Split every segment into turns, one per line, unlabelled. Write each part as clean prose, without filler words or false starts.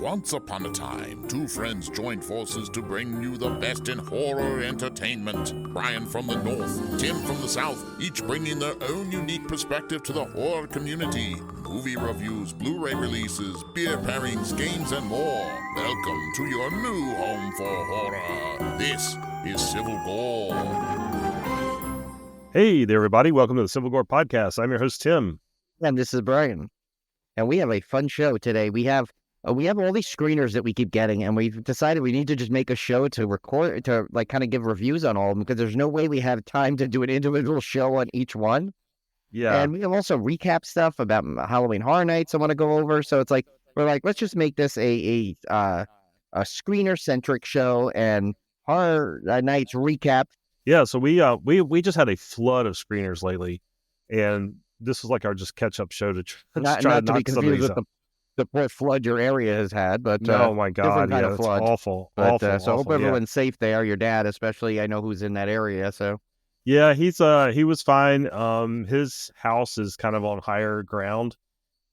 Once upon a time, two friends joined forces to bring you the best in horror entertainment. Brian from the north, Tim from the south, each bringing their own unique perspective to the horror community. Movie reviews, Blu-ray releases, beer pairings, games, and more. Welcome to your new home for horror. This is Civil Gore.
Hey there, everybody. Welcome to the Civil Gore Podcast. I'm your host, Tim.
And this is Brian. And we have a fun show today. We have all these screeners that we keep getting, and we've decided we need to just make a show to record, to like kind of give reviews on all of them, because there's no way we have time to do an individual show on each one.
Yeah.
And we have also recap stuff about Halloween Horror Nights I want to go over. So it's like, we're like, let's just make this a screener-centric show and Horror Nights recap.
Yeah, so we just had a flood of screeners lately, and this was like our just catch-up show to
Not
try
to
to
be
knock some of
confused
these
with
out.
the flood your area has had, but
Oh my God,
different kind
yeah,
of
it's
flood.
awful,
But,
awful,
so I hope
awful, yeah.
everyone's safe there. Your dad, especially, I know who's in that area. So
Yeah, he was fine. His house is kind of on higher ground,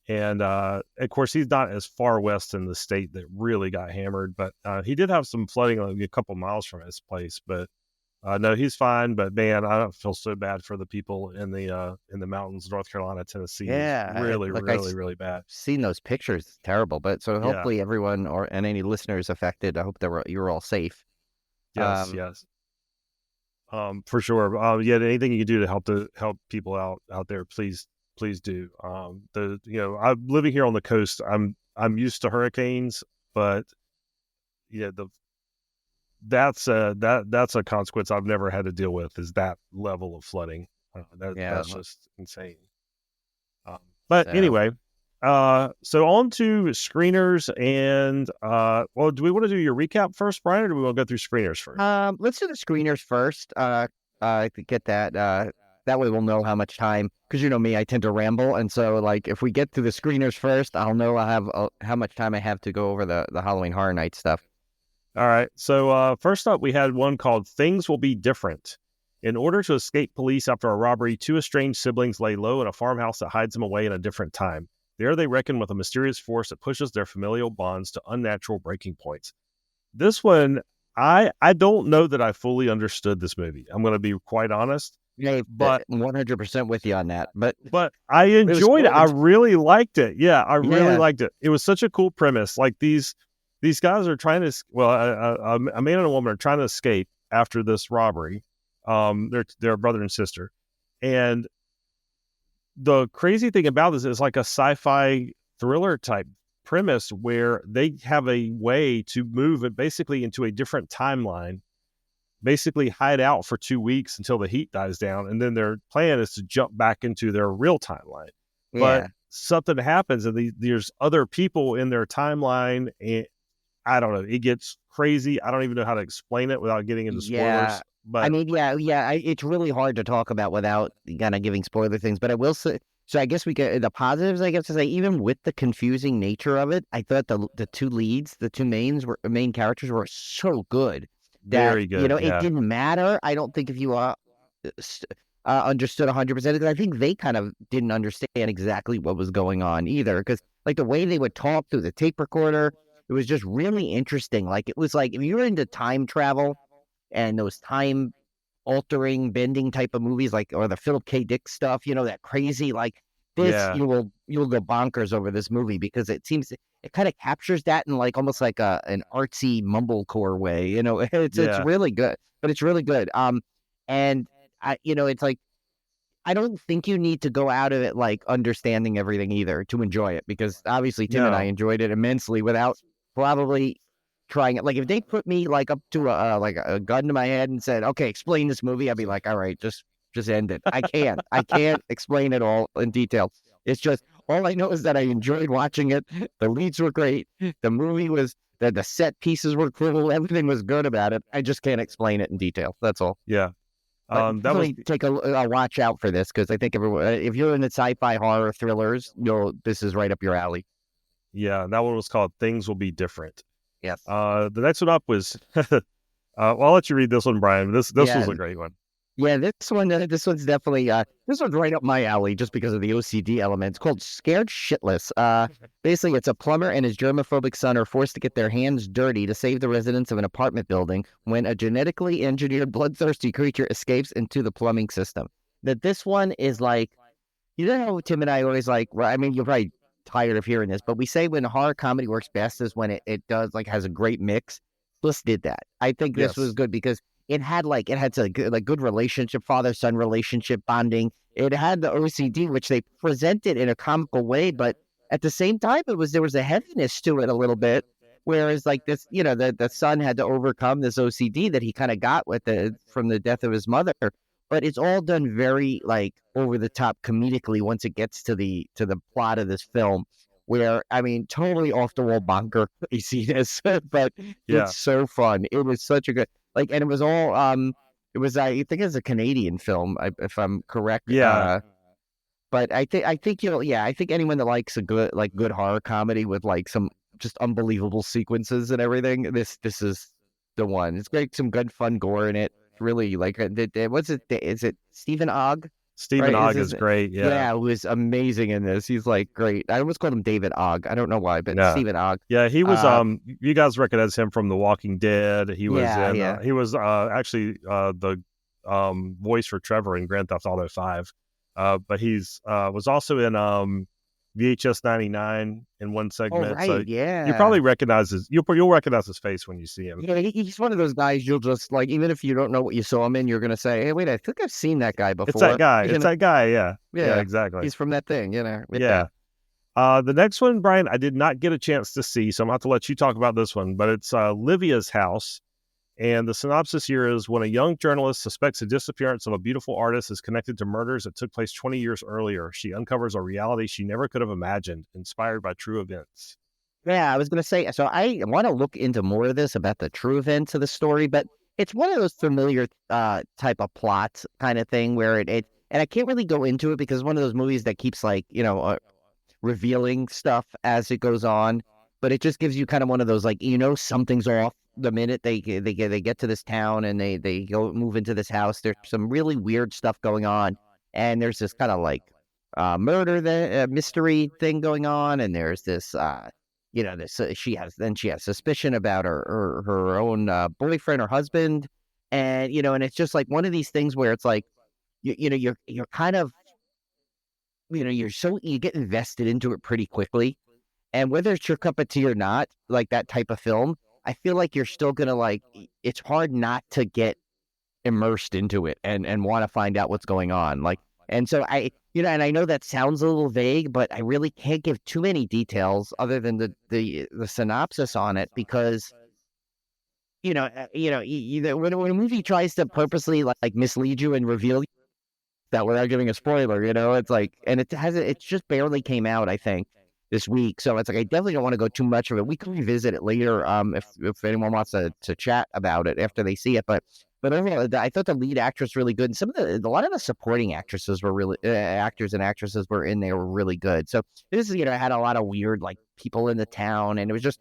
and of course he's not as far west in the state that really got hammered, but he did have some flooding like a couple miles from his place. But no, he's fine. But man, I don't feel so bad for the people in the mountains, North Carolina, Tennessee.
yeah,
It's really,
like
really bad.
seen those pictures. It's terrible. But so
Yeah.
hopefully everyone and any listeners affected, I hope you're all safe.
Yes, yes. For sure. Yeah, anything you can do to help people out there, please do. I'm living here on the coast. I'm used to hurricanes, but yeah, that's a consequence I've never had to deal with, is that level of flooding. That's just insane. But anyway, so on to screeners and well, do we want to do your recap first, Brian, or do we want to go through screeners first?
Let's do the screeners first. To get that. That way we'll know how much time, because you know me, I tend to ramble, and so like if we get to the screeners first, I'll know I have how much time I have to go over the Halloween Horror Nights stuff.
All right. So first up, we had one called Things Will Be Different. In order to escape police after a robbery, two estranged siblings lay low in a farmhouse that hides them away in a different time. There they reckon with a mysterious force that pushes their familial bonds to unnatural breaking points. This one, I don't know that I fully understood this movie. I'm going to be quite honest.
Yeah,
but
100% with you on that. But
I enjoyed it. I really liked it. Yeah, I really liked it. It was such a cool premise. Like these guys are trying to, a man and a woman are trying to escape after this robbery. They're brother and sister. And the crazy thing about this is like a sci-fi thriller type premise where they have a way to move it basically into a different timeline, basically hide out for 2 weeks until the heat dies down. And then their plan is to jump back into their real timeline.
yeah.
But something happens and there's other people in their timeline, and I don't know. It gets crazy. I don't even know how to explain it without getting into spoilers.
Yeah.
But
I mean, it's really hard to talk about without kind of giving spoiler things. But I will say, so I guess we get the positives. I guess to say, even with the confusing nature of it, I thought the two leads, the two main characters, were so good.
Very good.
It didn't matter. I don't think if you understood 100%, because I think they kind of didn't understand exactly what was going on either. Because like the way they would talk through the tape recorder, it was just really interesting. Like it was like if you're into time travel and those time altering, bending type of movies, like, or the Philip K. Dick stuff, that crazy, like this,
Yeah.
you'll go bonkers over this movie, because it seems it kind of captures that in like almost like an artsy mumblecore way. It's really good, but it's really good. And it's like, I don't think you need to go out of it like understanding everything either to enjoy it, because obviously Tim and I enjoyed it immensely without probably trying it. Like if they put me like up to a gun to my head and said, okay, explain this movie, I'd be like, all right, just end it. I can't explain it all in detail. It's just, all I know is that I enjoyed watching it. The leads were great. The movie was, the set pieces were cool. Everything was good about it. I just can't explain it in detail. That's all.
Yeah.
Take a watch out for this, because I think everyone, if you're into sci-fi horror thrillers, this is right up your alley.
Yeah, that one was called Things Will Be Different.
Yes.
The next one up was, well, I'll let you read this one, Brian. This was a great one.
Yeah, this one's definitely this one's right up my alley just because of the OCD element. It's called Scared Shitless. Basically, it's a plumber and his germophobic son are forced to get their hands dirty to save the residents of an apartment building when a genetically engineered bloodthirsty creature escapes into the plumbing system. That this one is like, you know how Tim and I always like, well, I mean, you're probably tired of hearing this, but we say when horror comedy works best is when it does like has a great mix. Bliss did that. I think this was
Yes.
good because it had a good, like good relationship, father son relationship bonding. It had the OCD, which they presented in a comical way, but at the same time, there was a heaviness to it a little bit. Whereas like this, the son had to overcome this OCD that he kind of got from the death of his mother, but it's all done very like over the top comedically once it gets to the plot of this film, where I mean totally off the wall bonker craziness, but
Yeah.
it's so fun. It was such a good and it was all it was I think it's a Canadian film if I'm correct.
Yeah.
But I think I think anyone that likes a good horror comedy with like some just unbelievable sequences and everything, this is the one. It's great, some good fun gore in it. Really like what's it? Is it Stephen Ogg?
Stephen
Right?
Ogg is great. Yeah.
Yeah, who is amazing in this. He's like great. I almost called him David Ogg. I don't know why, but
No.
Stephen Ogg.
Yeah, he was
Uh,
you guys recognize him from The Walking Dead. He was
yeah,
in
yeah.
he was actually the voice for Trevor in Grand Theft Auto 5. But he's was also in VHS 99 in one
Oh,
segment. So
right,
you
yeah.
probably recognize you'll recognize his face when you see him.
Yeah, he's one of those guys you'll just like, even if you don't know what you saw him in, you're gonna say, "Hey, wait, I think I've seen that guy
It's that
before."
guy.
You
It's
know?
that guy. Yeah. Yeah,
Yeah,
exactly.
he's from that thing. Yeah.
Yeah. The next one, Brian, I did not get a chance to see, so I'm going to have to let you talk about this one, but it's Livia's House. And the synopsis here is when a young journalist suspects the disappearance of a beautiful artist is connected to murders that took place 20 years earlier, she uncovers a reality she never could have imagined, inspired by true events.
Yeah, I was gonna say. So I want to look into more of this about the true events of the story, but it's one of those familiar type of plots kind of thing where and I can't really go into it because it's one of those movies that keeps like revealing stuff as it goes on, but it just gives you kind of one of those like something's off the minute they get to this town and they go move into this house. There's some really weird stuff going on, and there's this kind of like murder mystery thing going on, and there's this this she has suspicion about her own boyfriend or husband, and and it's just like one of these things where it's like you're kind of you get invested into it pretty quickly. And whether it's your cup of tea or not, like that type of film, I feel like you're still gonna it's hard not to get immersed into it and want to find out what's going on. Like, and so and I know that sounds a little vague, but I really can't give too many details other than the synopsis on it because when a movie tries to purposely like mislead you and reveal that without giving a spoiler, it's like, and it just barely came out, I think, this week. So it's like, I definitely don't want to go too much of it. We can revisit it later. If anyone wants to chat about it after they see it, but overall, I thought the lead actress really good. And a lot of the supporting actresses were really, actors and actresses were in there were really good. So this had a lot of weird, like people in the town. And it was just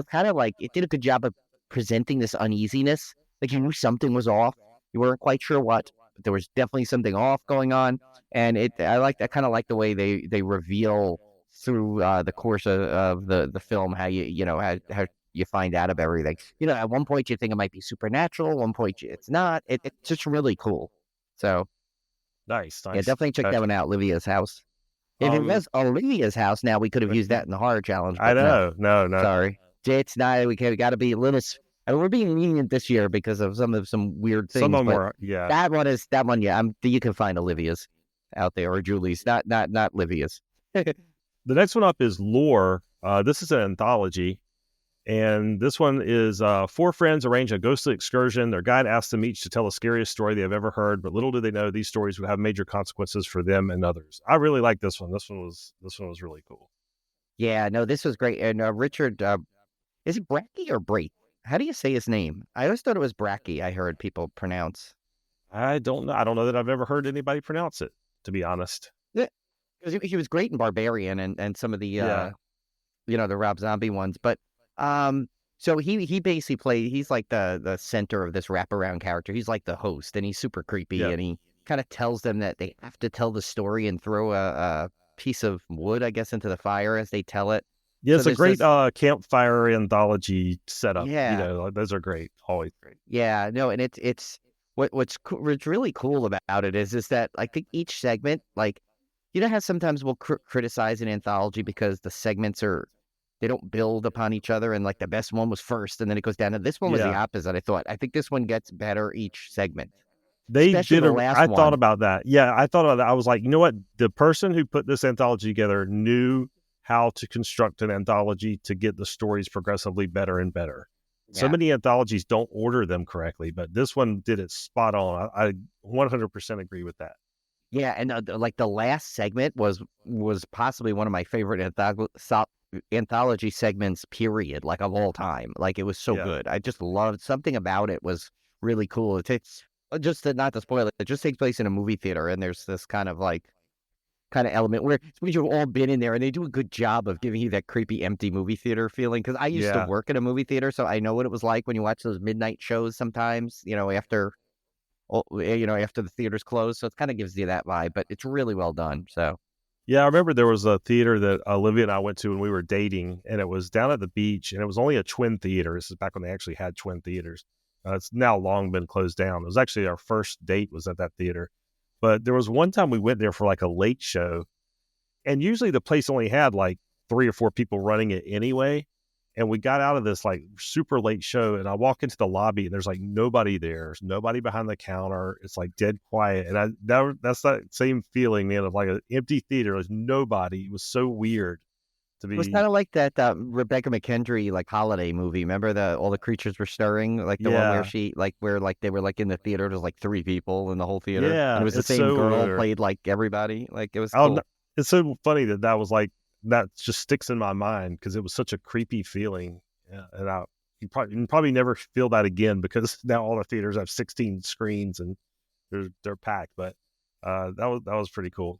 kind of like, it did a good job of presenting this uneasiness. Like you knew something was off. You weren't quite sure what, but there was definitely something off going on. And I kind of like the way they reveal through the course of the film how how you find out about everything. At one point you think it might be supernatural, at one point it's not. It's just really cool. So
Nice.
yeah, definitely check that one out, Livia's House. If it was Olivia's house, now we could have used that in the horror challenge.
I
But no,
know. No.
sorry, it's not. We got to be a little. And we're being lenient this year because of some weird things.
Some of them
but
were, yeah.
that one. Yeah, you can find Olivia's out there or Julie's, not Livia's.
The next one up is Lore. This is an anthology. And this one is 4 friends arrange a ghostly excursion. Their guide asks them each to tell the scariest story they have ever heard, but little do they know these stories would have major consequences for them and others. I really like this one. This one was really cool.
Yeah, no, this was great. And Richard, is it Brackey or Brake? How do you say his name? I always thought it was Brackey. I heard people pronounce.
I don't know. I don't know that I've ever heard anybody pronounce it, to be honest.
Yeah, because he was great in Barbarian and some of the the Rob Zombie ones. But So he basically he's like the center of this wraparound character. He's like the host, and he's super creepy,
Yeah.
and he kind of tells them that they have to tell the story and throw a piece of wood, I guess, into the fire as they tell it.
Yeah,
So
it's a
there's
great
this,
campfire anthology setup.
yeah,
Those are great, always great.
yeah, no, and it's what's really cool about it is that I think each segment, like, you know how sometimes we'll criticize an anthology because the segments they don't build upon each other, and like the best one was first, and then it goes down. And this one was the
Yeah,
opposite. I think this one gets better each segment,
they
especially
did
the last
I thought
one.
about that. Yeah, I thought about that. I was like, you know what? The person who put this anthology together knew how to construct an anthology to get the stories progressively better and better. So
Yeah,
many anthologies don't order them correctly, but this one did it spot on. I 100% agree with that.
yeah, and like the last segment was possibly one of my favorite anthology segments, period, like of all time. Like it was so
Yeah.
good. I just loved something about it was really cool. It takes just to, not to spoil it. It just takes place in a movie theater, and there's this kind of element where you've all been in there, and they do a good job of giving you that creepy empty movie theater feeling. Because I used to
Yeah.
work in a movie theater, so I know what it was like when you watch those midnight shows. Sometimes, after the theater's closed, so it kind of gives you that vibe. But it's really well done. So
Yeah, I remember there was a theater that Olivia and I went to when we were dating, and it was down at the beach, and it was only a twin theater. This is back when they actually had twin theaters. It's now long been closed down. It was actually our first date was at that theater. But there was one time we went there for like a late show, and usually the place only had like 3 or 4 people running it anyway. And we got out of this like super late show, and I walk into the lobby, and there's like nobody there. There's nobody behind the counter. It's like dead quiet. And that's that same feeling, man, of like an empty theater. There's nobody. It was so weird to
it was
be.
kind of like that Rebecca McKendry like holiday movie. Remember all the creatures were stirring, like the one where
Yeah.
they were like in the theater. There's like 3 people in the whole theater, and
Yeah.
it was the
It's
same
so
girl
weird.
played like everybody. Like it was
I'll,
cool.
it's so funny that was like, that just sticks in my mind because it was such a creepy feeling. Yeah. And you probably never feel that again because now all the theaters have 16 screens and they're packed. But that was pretty cool.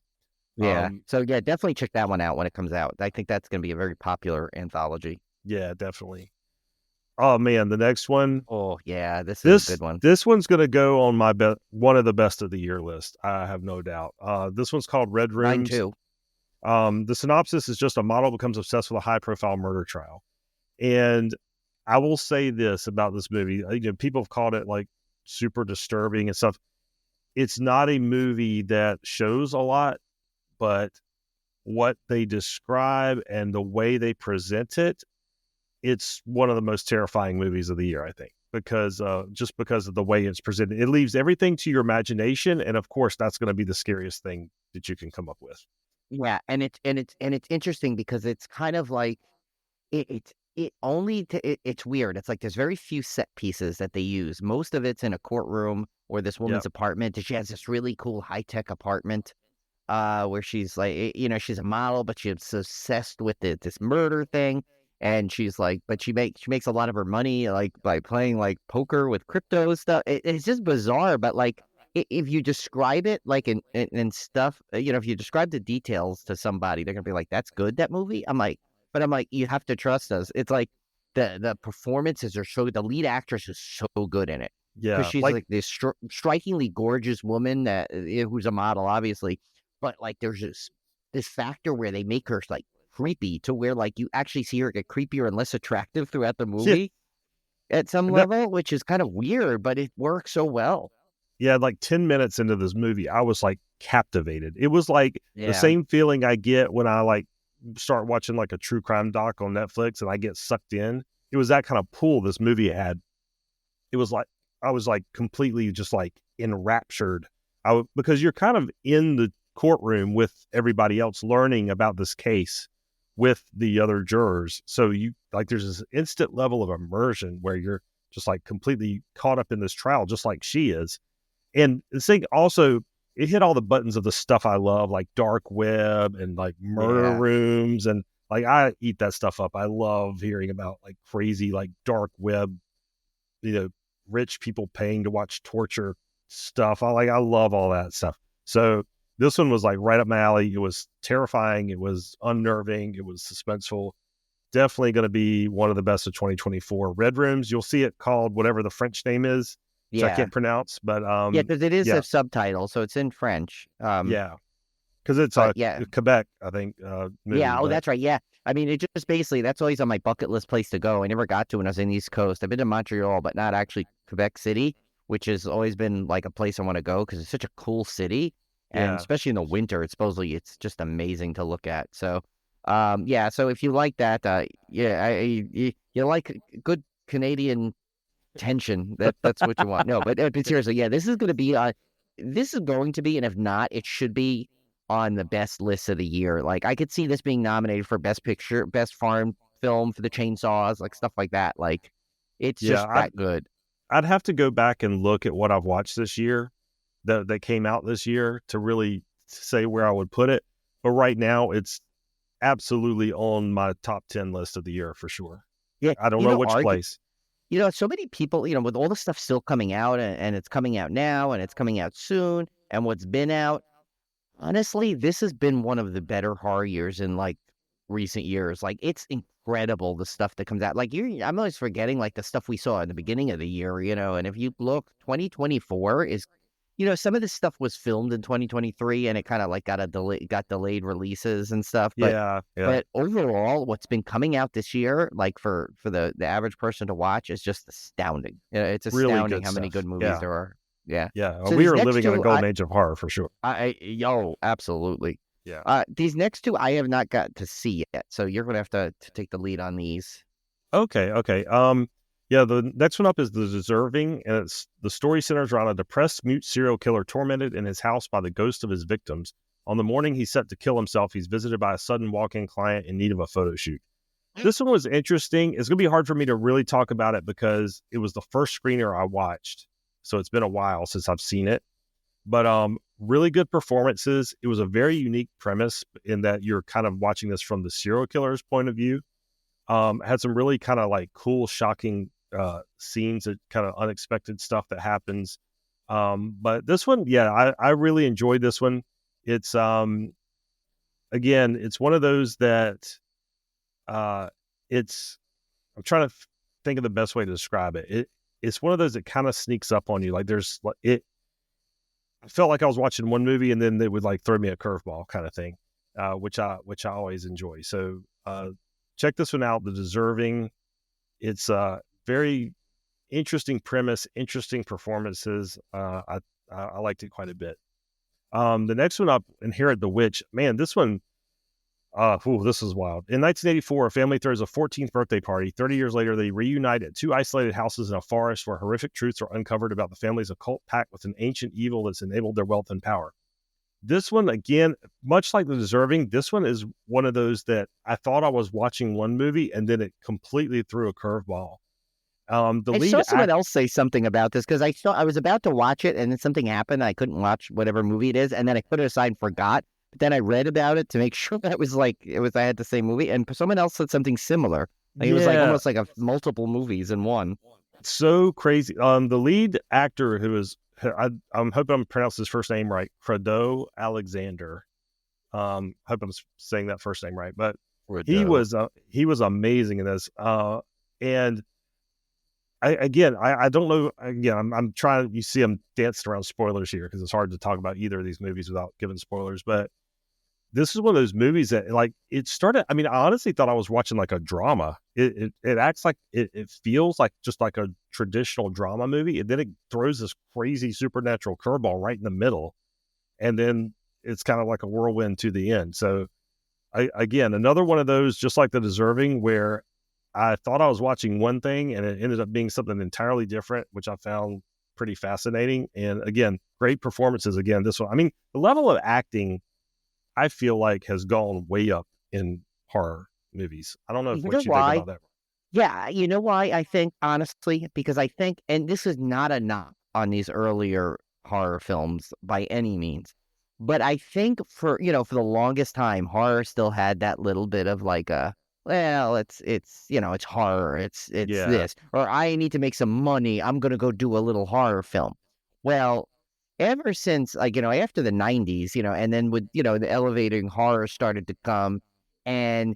Yeah. So yeah, definitely check that one out when it comes out. I think that's going to be a very popular anthology.
Yeah, definitely. Oh man, the next one.
Oh yeah, this is a good one.
This one's gonna go on my one of the best of the year list. I have no doubt. This one's called Red
Mine
Rooms.
too.
The synopsis is just a model becomes obsessed with a high profile murder trial. And I will say this about this movie. People have called it like super disturbing and stuff. It's not a movie that shows a lot, but what they describe and the way they present it, it's one of the most terrifying movies of the year, I think, because just because of the way it's presented. It leaves everything to your imagination, and of course, that's going to be the scariest thing that you can come up with.
Yeah, and it's interesting because it's kind of like it's weird. It's like there's very few set pieces that they use. Most of it's in a courtroom or this woman's
Yep.
apartment. She has this really cool high-tech apartment where she's like, she's a model, but she's obsessed with this murder thing. And she's like, but she makes a lot of her money like by playing like poker with crypto stuff. It's just bizarre, but like if you describe it like in stuff, if you describe the details to somebody, they're gonna be like, "That's good, that movie." I'm like, you have to trust us. It's like the performances are the lead actress is so good in it because
Yeah.
she's
Like,
like this strikingly gorgeous woman who's a model, obviously, but like there's this factor where they make her like creepy to where like you actually see her get creepier and less attractive throughout the
yeah,
movie at some
that,
level, which is kind of weird, but it works so well.
yeah, like 10 minutes into this movie, I was like captivated. It was like the
Yeah.
same feeling I get when I like start watching like a true crime doc on Netflix and I get sucked in. It was that kind of pull this movie had. It was like I was like completely just like enraptured. Because you're kind of in the courtroom with everybody else learning about this case with the other jurors. So you like there's this instant level of immersion where you're just like completely caught up in this trial, just like she is. And this thing also, it hit all the buttons of the stuff I love, like dark web and like murder
Yeah.
rooms. And like, I eat that stuff up. I love hearing about like crazy, like dark web, rich people paying to watch torture stuff. I love all that stuff. So this one was like right up my alley. It was terrifying. It was unnerving. It was suspenseful. definitely going to be one of the best of 2024. Red Rooms, you'll see it called whatever the French name is, which I
Yeah.
can't pronounce, but
Yeah, because it is
yeah,
a subtitle, so it's in French.
yeah, because it's
But
a
yeah.
Quebec, I think, movie.
Yeah, oh,
But
that's right. Yeah. I mean, it just basically, that's always on my bucket list place to go. I never got to when I was in the East Coast. I've been to Montreal, but not actually Quebec City, which has always been like a place I want to go because it's such a cool city. And
yeah,
especially in the winter, it's just amazing to look at. So, yeah. So if you like that, yeah, you like good Canadian tension. That's what you want. No, but seriously, yeah, this is going to be, and if not, it should be on the best list of the year. Like I could see this being nominated for Best Picture, Best Foreign Film for the chainsaws, like stuff like that. Like it's
yeah.
just that good.
I'd have to go back and look at what I've watched this year that came out this year to really say where I would put it. But right now, it's absolutely on my top 10 list of the year for sure.
Yeah,
I don't know which place.
so many people, with all the stuff still coming out, and it's coming out now, and it's coming out soon, and what's been out. Honestly, this has been one of the better horror years in like recent years. Like it's incredible the stuff that comes out. Like I'm always forgetting like the stuff we saw in the beginning of the year, and if you look, 2024 is, some of this stuff was filmed in 2023 and it kind of like got delayed releases and stuff. But
Yeah, yeah.
but overall, what's been coming out this year, like for the average person to watch, is just astounding. It's
Really
astounding
good
how many
stuff.
good movies there are. Yeah.
Yeah.
So
We
these
are
next
living in a
two,
golden age of horror for sure.
yo, absolutely.
Yeah.
These next two I have not got to see yet, so you're gonna have to take the lead on these.
Okay. Okay. Yeah. The next one up is The Deserving, and the story centers around a depressed, mute serial killer tormented in his house by the ghost of his victims. On the morning he's set to kill himself, he's visited by a sudden walk-in client in need of a photo shoot. This one was interesting. It's gonna be hard for me to really talk about it because it was the first screener I watched, so it's been a while since I've seen it. But really good performances. It was a very unique premise in that you're kind of watching this from the serial killer's point of view. Had some really kind of like cool, shocking scenes, that kind of unexpected stuff that happens. But this one, yeah, I really enjoyed this one. It's again, it's one of those that it's I'm trying to think of the best way to describe it. It's one of those that kind of sneaks up on you. Like I felt like I was watching one movie and then they would like throw me a curveball kind of thing, which I always enjoy. So check this one out, The Deserving. It's a very interesting premise, interesting performances. I liked it quite a bit. The next one up, Inherit the Witch. Man, this one, this is wild. In 1984, a family throws a 14th birthday party. 30 years later, they reunite at two isolated houses in a forest where horrific truths are uncovered about the family's occult pact with an ancient evil that's enabled their wealth and power. This one, again, much like The Deserving, this one is one of those that I thought I was watching one movie and then it completely threw a curveball. I
saw someone else say something about this because I was about to watch it and then something happened. I couldn't watch whatever movie it is, and then I put it aside and forgot. But then I read about it to make sure that I had the same movie, and someone else said something similar. Like, it was like almost like multiple movies in one.
So crazy. The lead actor who is, I'm hoping I'm pronouncing his first name right, Credo Alexander. Hope I'm saying that first name right, but he was amazing in this. And I don't know. Again, I'm trying. You see, I'm dancing around spoilers here because it's hard to talk about either of these movies without giving spoilers. But this is one of those movies that, like, it started. I mean, I honestly thought I was watching like a drama. It acts like it feels like just like a traditional drama movie, and then it throws this crazy supernatural curveball right in the middle, and then it's kind of like a whirlwind to the end. So, again, another one of those, just like The Deserving, where I thought I was watching one thing and it ended up being something entirely different, which I found pretty fascinating. And again, great performances. Again, this one, I mean, the level of acting, I feel like, has gone way up in horror movies. I don't know what you think about that.
Yeah, you know why? I think, honestly, because I think, and this is not a knock on these earlier horror films by any means, but I think for the longest time, horror still had that little bit of like well, it's horror, it's this, or I need to make some money, I'm gonna go do a little horror film. Well, ever since, like, after the 90s, and then with, the elevating horror started to come, and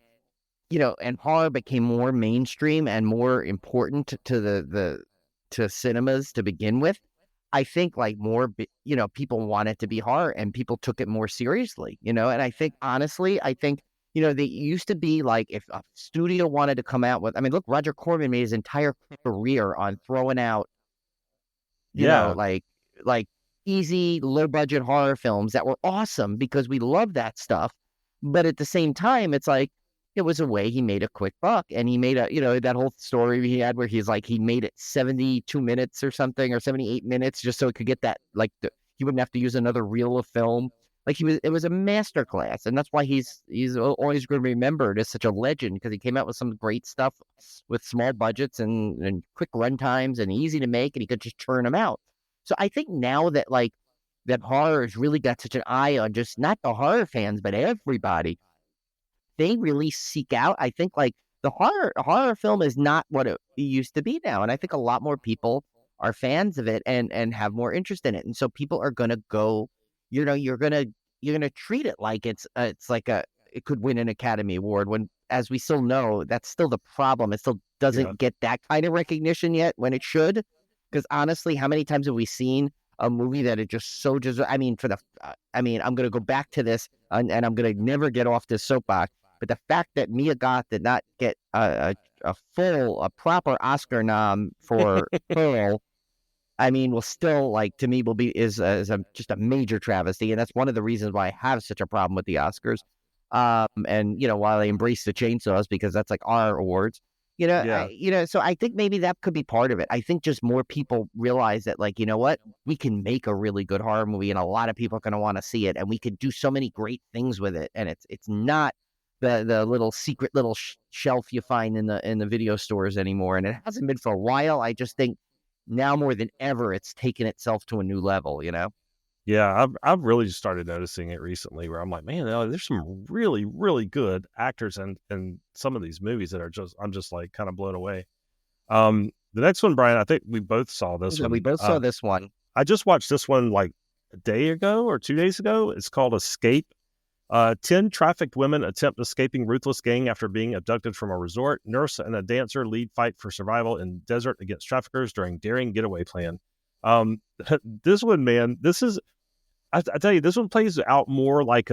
and horror became more mainstream and more important to cinemas to begin with. I think like more, people wanted to be horror and people took it more seriously, and I think, honestly, they used to be like, if a studio wanted to come out with, I mean, look, Roger Corman made his entire career on throwing out,
Yeah.
like easy, low budget horror films that were awesome because we love that stuff. But at the same time, it's like, it was a way he made a quick buck, and he made that whole story he had where he's like, he made it 72 minutes or something, or 78 minutes, just so it could get that, like, he wouldn't have to use another reel of film. Like, it was a masterclass, and that's why he's always going to be remembered as such a legend, because he came out with some great stuff with small budgets and quick run times and easy to make, and he could just churn them out. So I think now that, like, that horror has really got such an eye on just not the horror fans, but everybody, they really seek out. I think, like, the horror film is not what it used to be now, and I think a lot more people are fans of it and have more interest in it, and so people are gonna go. You're gonna treat it like it's like it could win an Academy Award, when, as we still know, that's still the problem. It still doesn't get that kind of recognition yet when it should. Because honestly, how many times have we seen a movie that it just I mean, I'm going to go back to this, and I'm going to never get off this soapbox. But the fact that Mia Goth did not get a proper Oscar nom for Pearl, I mean, will still, like, to me, is just a major travesty. And that's one of the reasons why I have such a problem with the Oscars. And, while I embrace the chainsaws, because that's like our awards, so I think maybe that could be part of it. I think just more people realize that, like, you know what, we can make a really good horror movie, and a lot of people are going to want to see it, and we could do so many great things with it. And it's not the little secret little shelf you find in the video stores anymore. And it hasn't been for a while. I just think now more than ever, it's taken itself to a new level,
Yeah, I've really just started noticing it recently, where I'm like, man, there's some really, really good actors in some of these movies that I'm just like kind of blown away. The next one, Brian, I think we both saw this one.
We both saw this one.
I just watched this one like a day ago or 2 days ago. It's called Escape. 10 trafficked women attempt escaping ruthless gang after being abducted from a resort. Nurse and a dancer lead fight for survival in desert against traffickers during daring getaway plan. This one, man, I tell you, this one plays out more like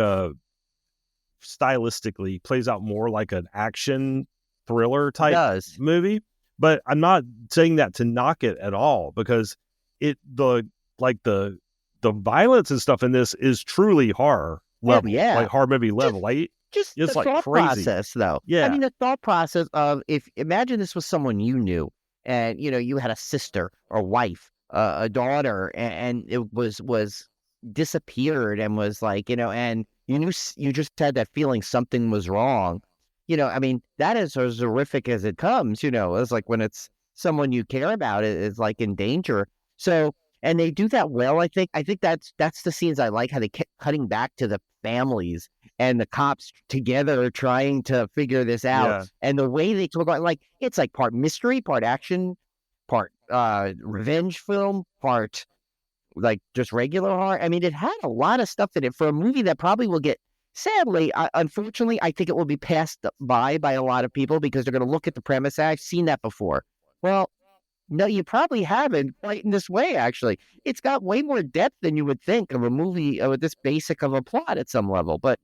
stylistically plays out more like an action thriller type movie. But I'm not saying that to knock it at all, because the violence and stuff in this is truly horror level, like horror movie level.
Just
it's
the
like
thought
crazy
process, though.
Yeah,
I mean, the thought process of, imagine this was someone you knew, and you had a sister or wife, a daughter, and it was disappeared, and was like, and you just had that feeling something was wrong. I mean, that is as horrific as it comes. It's like when it's someone you care about is like in danger. So, and they do that well. I think that's the scenes I like, how they kept cutting back to the families and the cops together trying to figure this out. And the way they talk about, like, it's like part mystery, part action, part revenge film, part like just regular horror. I mean, it had a lot of stuff in it for a movie that probably will get, sadly, unfortunately, I think it will be passed by a lot of people, because they're going to look at the premise. I've seen that before. Well, no, you probably haven't quite in this way, actually. It's got way more depth than you would think of a movie with this basic of a plot at some level. But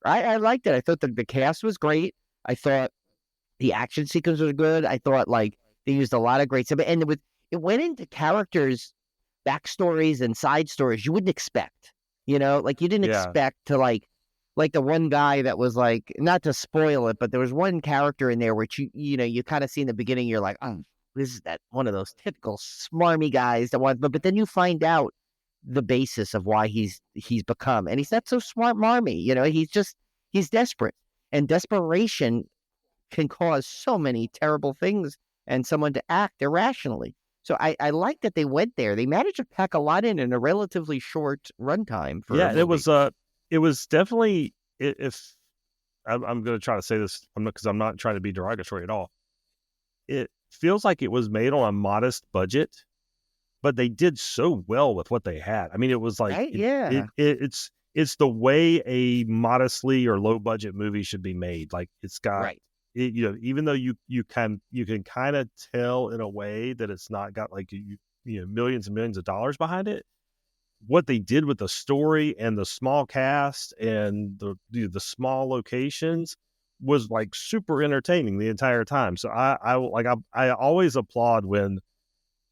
I liked it. I thought the cast was great. I thought the action sequence was good. I thought, like, they used a lot of great stuff. And it went into characters' backstories and side stories you wouldn't expect. Like, you didn't expect to, like the one guy that was, like, not to spoil it, but there was one character in there which you kind of see in the beginning, you're like, oh, this is that one of those typical smarmy guys that wants, but then you find out the basis of why he's become, and he's not so smart marmy. He's desperate, and desperation can cause so many terrible things and someone to act irrationally. So I like that they went there. They managed to pack a lot in a relatively short runtime.
It was definitely, if I'm going to try to say this, because I'm not trying to be derogatory at all. It feels like it was made on a modest budget, but they did so well with what they had. I mean, it was like, it's the way a modestly or low budget movie should be made. Like, it's got even though you can kind of tell in a way that it's not got like millions and millions of dollars behind it, what they did with the story and the small cast and the small locations was like super entertaining the entire time. So I always applaud when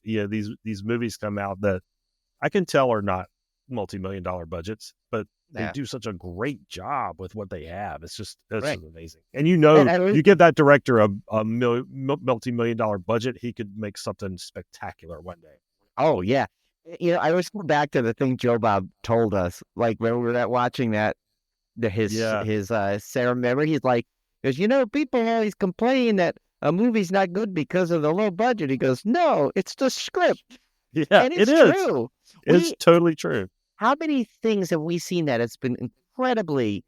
these movies come out that I can tell are not multi-million-dollar budgets, but they do such a great job with what they have. It's just amazing. And you give that director a multi-million-dollar budget, he could make something spectacular one day.
Oh yeah, I always go back to the thing Joe Bob told us, like when we were watching that his Sarah, remember he's like, because people always complain that a movie's not good because of the low budget. He goes, no, it's the script.
Yeah,
and it's true.
It's totally true.
How many things have we seen that it's been incredibly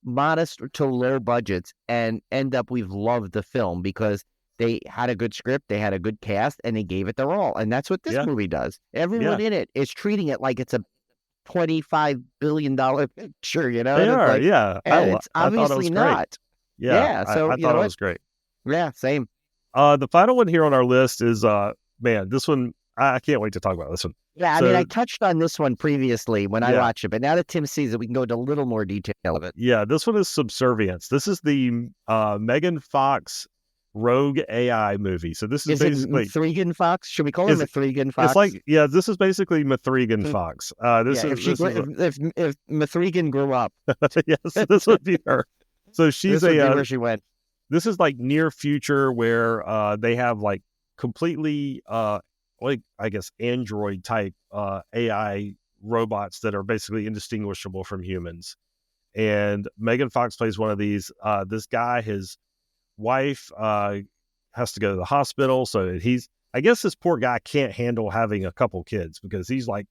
modest to low budgets and we've loved the film because they had a good script, they had a good cast, and they gave it their all. And that's what this movie does. Everyone in it is treating it like it's a $25 billion picture,
They are,
like,
yeah.
it's
I thought it was
obviously not.
Yeah,
so
I thought it was great.
Yeah, same.
The final one here on our list is, man, this one, I can't wait to talk about this one.
Yeah, I mean, I touched on this one previously when I watched it, but now that Tim sees it, we can go into a little more detail of it.
Yeah, this one is Subservience. This is the Megan Fox rogue AI movie. So this is basically
Mithrigan Fox. Should we call him Mithrigan Fox?
It's like, this is basically Mithrigan Fox.
If Mithrigan grew up,
yes, this would be her. So she's
where she went.
This is like near future where they have like completely like I guess android type AI robots that are basically indistinguishable from humans. And Megan Fox plays one of these. This guy, his wife has to go to the hospital, so I guess this poor guy can't handle having a couple kids because he's like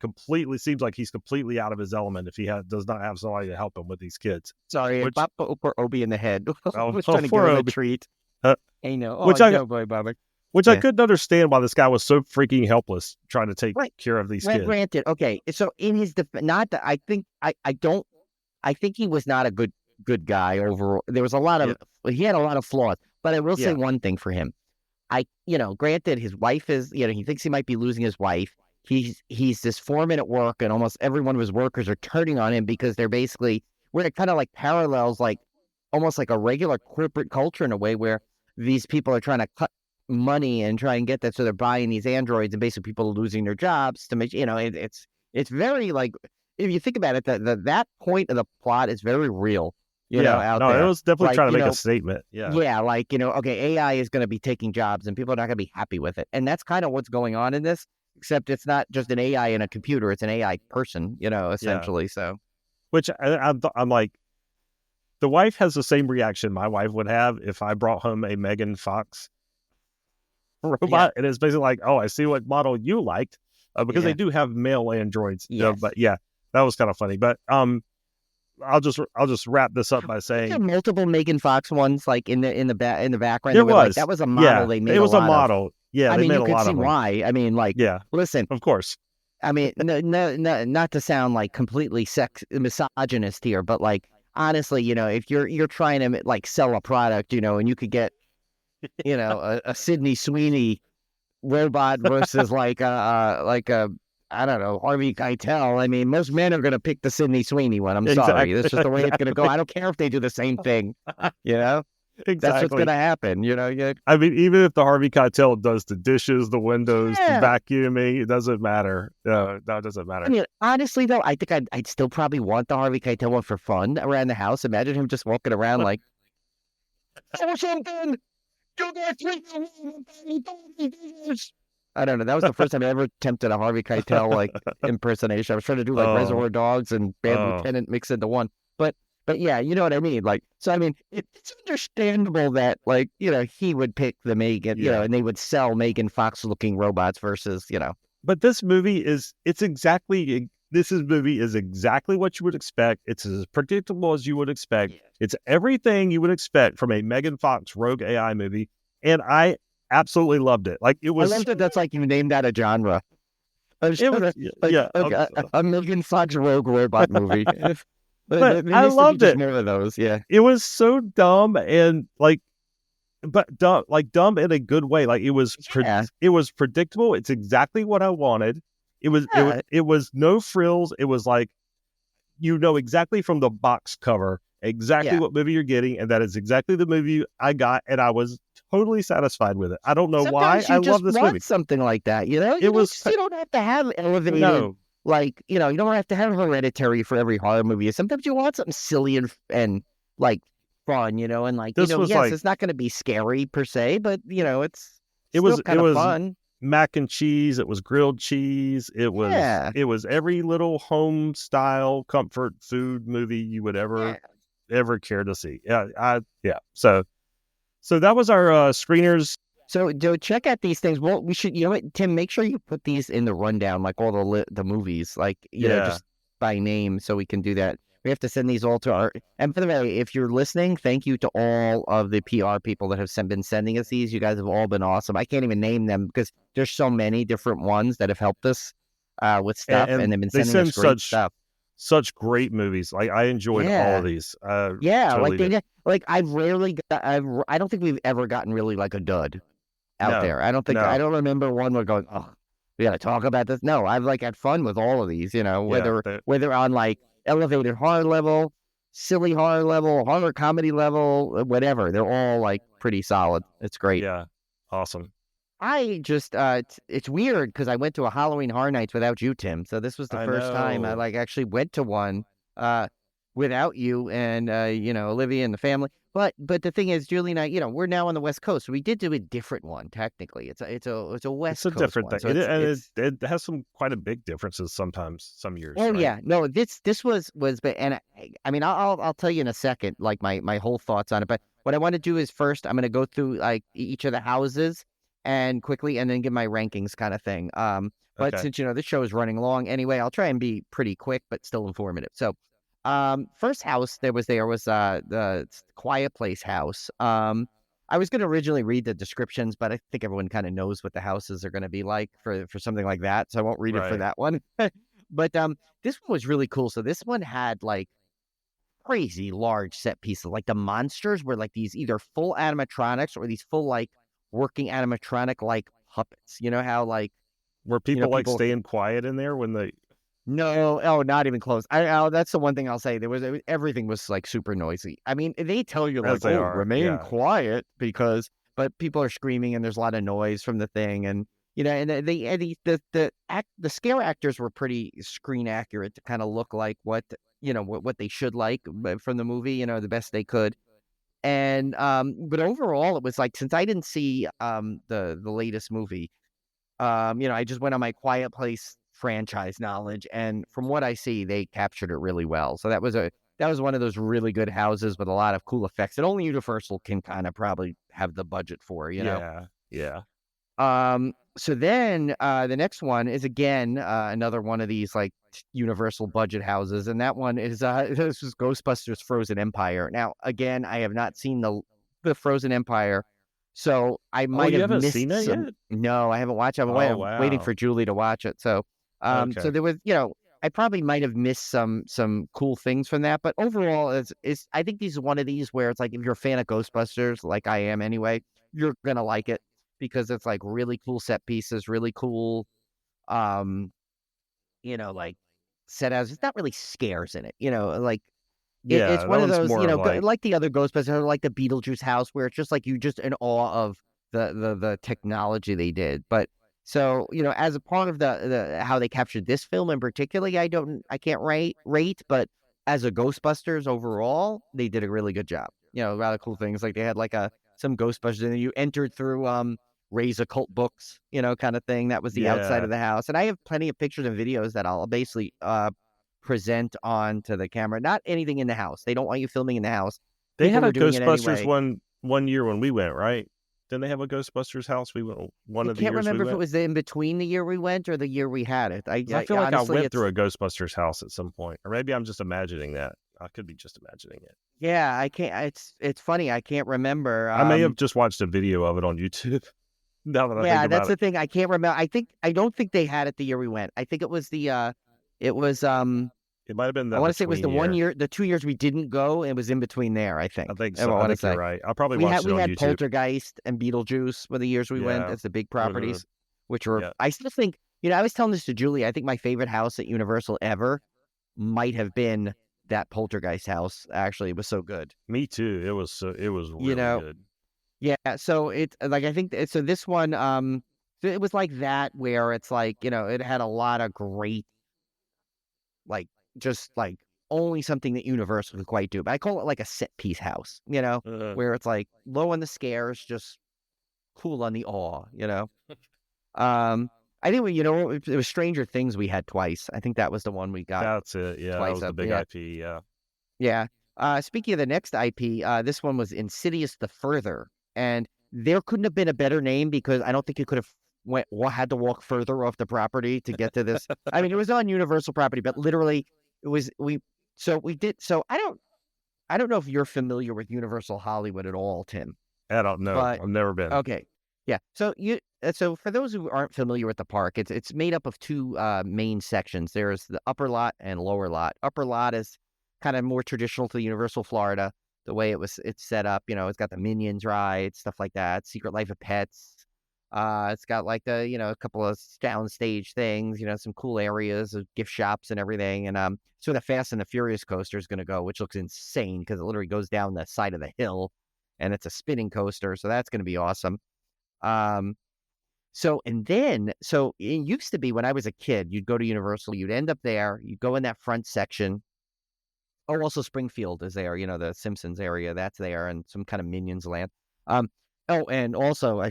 seems like he's completely out of his element if he does not have somebody to help him with these kids.
Sorry, poor Obi in the head. I was trying to give him a treat. I know.
Which I couldn't understand why this guy was so freaking helpless trying to take care of these kids.
Granted, okay. So in his defense, I think he was not a good guy overall. There was a lot of he had a lot of flaws. But I will say one thing for him. Granted, his wife is, he thinks he might be losing his wife. He's this foreman at work, and almost every one of his workers are turning on him because they're basically, where it kind of like parallels, like almost like a regular corporate culture in a way where these people are trying to cut money and try and get that, so they're buying these androids, and basically people are losing their jobs to make, it's very like, if you think about it, that point of the plot is very real. Out there.
It was definitely trying to make a statement.
Yeah, like, okay, AI is going to be taking jobs and people are not going to be happy with it. And that's kind of what's going on in this, except it's not just an AI in a computer, it's an AI person, essentially. So,
which I'm like, the wife has the same reaction my wife would have if I brought home a Megan Fox robot, and it's basically like, oh, I see what model you liked, because they do have male androids.
Yes.
But that was kind of funny. But I'll just wrap this up by saying
there are multiple Megan Fox ones, like in the background.
There was
that was a model they made.
It was a model. Yeah,
I
mean,
you could see why. I mean, like, listen,
of course.
I mean, no, not to sound like completely misogynist here, but like, honestly, if you're trying to like sell a product, and you could get, a Sydney Sweeney robot versus like a I don't know, Harvey Keitel. I mean, most men are going to pick the Sydney Sweeney one. I'm sorry. That's just the way it's going to go. I don't care if they do the same thing,
Exactly.
That's what's going to happen,
I mean, even if the Harvey Keitel does the dishes, the windows, the vacuuming, it doesn't matter. No, it doesn't matter.
I mean, honestly, though, I think I'd still probably want the Harvey Keitel one for fun around the house. Imagine him just walking around like, "Oh, something! You got 3 dishes." I don't know. That was the first time I ever attempted a Harvey Keitel like impersonation. I was trying to do like Reservoir Dogs and Bad Lieutenant mix into one. But yeah, you know what I mean? Like, so I mean, it's understandable that like, he would pick the Megan, and they would sell Megan Fox looking robots versus,
But this movie is exactly what you would expect. It's as predictable as you would expect. Yeah. It's everything you would expect from a Megan Fox rogue AI movie. And I absolutely loved it. Like, it was.
I loved it. That's like you named that a genre. A Megan Fox rogue robot movie.
But I loved it.
More of those, yeah.
It was so dumb, and like but dumb in a good way. Like it was it was predictable. It's exactly what I wanted. It was no frills. It was like, you know exactly from the box cover exactly what movie you're getting, and that is exactly the movie I got, and I was totally satisfied with it. I don't know why. I love this movie.
Something like that, you know. You don't have to have elevated.
No.
Like, you know, you don't have to have Hereditary for every horror movie. Sometimes you want something silly and like fun, you know, and like,
this
you know,
was
yes,
like,
it's not going to be scary per se, but you know, it
was
kind of fun.
Mac and cheese. It was grilled cheese. It was every little home style comfort food movie you would ever care to see. So that was our screeners.
So check out these things. Well, we should, you know what, Tim, make sure you put these in the rundown, like all the movies, like, you know, just by name, so we can do that. We have to send these all to our, and by the way, if you're listening, thank you to all of the PR people that have been sending us these. You guys have all been awesome. I can't even name them because there's so many different ones that have helped us with stuff, and they've been sending us great stuff.
Such great movies. Like I enjoyed all of these.
Totally I've rarely got, I don't think we've ever gotten really like a dud out there. I don't think, I don't remember one we're going, oh, we got to talk about this. No, I've like had fun with all of these, you know, whether on like elevated horror level, silly horror level, horror comedy level, whatever. They're all like pretty solid. It's great.
Yeah. Awesome.
I just, it's weird because I went to a Halloween Horror Nights without you, Tim. So this was the first time I like actually went to one without you and, you know, Olivia and the family. But the thing is, Julie and I, you know, we're now on the West Coast, so we did do a different one. Technically, it's a West Coast.
It's a different
one.
thing.
So
it has some quite a big differences sometimes, some years.
Oh
right?
yeah, no, this was, and I mean, I'll tell you in a second, like my whole thoughts on it. But what I want to do is first, I'm going to go through like each of the houses and quickly, and then give my rankings kind of thing. But since, you know, this show is running long anyway, I'll try and be pretty quick, but still informative. So. First house there was the Quiet Place house. I was going to originally read the descriptions, but I think everyone kind of knows what the houses are going to be like for something like that, so I won't read it for that one. But this one was really cool. So this one had like crazy large set pieces. Like the monsters were like these either full animatronics or these full like working animatronic like puppets. You know how like
were people like staying quiet in there when they.
No, not even close. That's the one thing I'll say. Everything was like super noisy. I mean, they tell you like, remain quiet but people are screaming and there's a lot of noise from the thing, and you know, and the scare actors were pretty screen accurate to kind of look like what they should like from the movie, you know, the best they could. And but overall, it was like, since I didn't see the latest movie, you know, I just went on my Quiet Place franchise knowledge, and from what I see, they captured it really well. So that was one of those really good houses with a lot of cool effects that only Universal can kind of probably have the budget for, you know.
Yeah.
So then the next one is again another one of these like Universal budget houses, and that one is this is Ghostbusters Frozen Empire. Now again, I have not seen the Frozen Empire. So I might have missed
seen it yet?
No, I haven't watched it. I'm waiting for Julie to watch it. So so there was, you know, I probably might have missed some cool things from that, but overall, is I think this is one of these where it's like, if you're a fan of Ghostbusters, like I am anyway, you're gonna like it because it's like really cool set pieces, really cool, you know, like set as, it's not really scares in it, you know, like it's one of those, you know, like the other Ghostbusters, like the Beetlejuice house, where it's just like you just in awe of the technology they did, but. So, you know, as a part of the how they captured this film in particular, I can't rate, but as a Ghostbusters overall, they did a really good job. You know, rather cool things, like they had like some Ghostbusters, and you entered through Ray's occult books, you know, kind of thing. That was the outside of the house, and I have plenty of pictures and videos that I'll basically present onto the camera. Not anything in the house. They don't want you filming in the house.
They had a Ghostbusters one year when we went, right? Didn't they have a Ghostbusters house? We went one of the years.
I can't remember if it was in between the year we went or the year we had it. I
feel like honestly, I went through a Ghostbusters house at some point, or maybe I'm just imagining that. I could be just imagining it.
Yeah, I can't. It's funny. I can't remember.
I may have just watched a video of it on YouTube. Now that I think about
that's the thing. I can't remember. I don't think they had it the year we went. I think it was
It might have been
I
that
want to say it was the
between
1
year.
year, the 2 years we didn't go. It was in between there, I think.
I think
I
so. I
want to
think you're
say
right. I probably
we
watched
had
it on
had
YouTube.
Poltergeist and Beetlejuice were the years we went.
Yeah.
That's the big
Mhm.
properties, which were.
Yeah.
I still think, I was telling this to Julie. I think my favorite house at Universal ever might have been that Poltergeist house. Actually, it was so good.
Me too. It was
You
really
know,
good.
yeah. So it like I think so. This one, so it was like that where it's like it had a lot of great like just like only something that Universal could quite do. But I call it like a set piece house,
Uh,
where it's like low on the scares, just cool on the awe. Um, I think it was Stranger Things we had twice. I think that was the one we got
that's it. Yeah, that
twice
was the
up.
big
Yeah,
IP. Yeah.
yeah. Speaking of the next IP, this one was Insidious the Further, and there couldn't have been a better name because I don't think you could have had to walk further off the property to get to this. I mean, it was on Universal property, but literally it was So we did. So I don't know if you're familiar with Universal Hollywood at all, Tim,
I don't know.
but
I've never been.
okay, yeah. So for those who aren't familiar with the park, it's made up of two main sections. There's the upper lot and lower lot. Upper lot is kind of more traditional to Universal Florida, the way it's set up. It's got the Minions ride, stuff like that. Secret Life of Pets. It's got like a couple of downstage things. Some cool areas of gift shops and everything. And so the Fast and the Furious coaster is going to go, which looks insane because it literally goes down the side of the hill, and it's a spinning coaster. So that's going to be awesome. So it used to be when I was a kid, you'd go to Universal, you'd end up there, you'd go in that front section. Oh, also Springfield is there, the Simpsons area, that's there, and some kind of Minions land. And also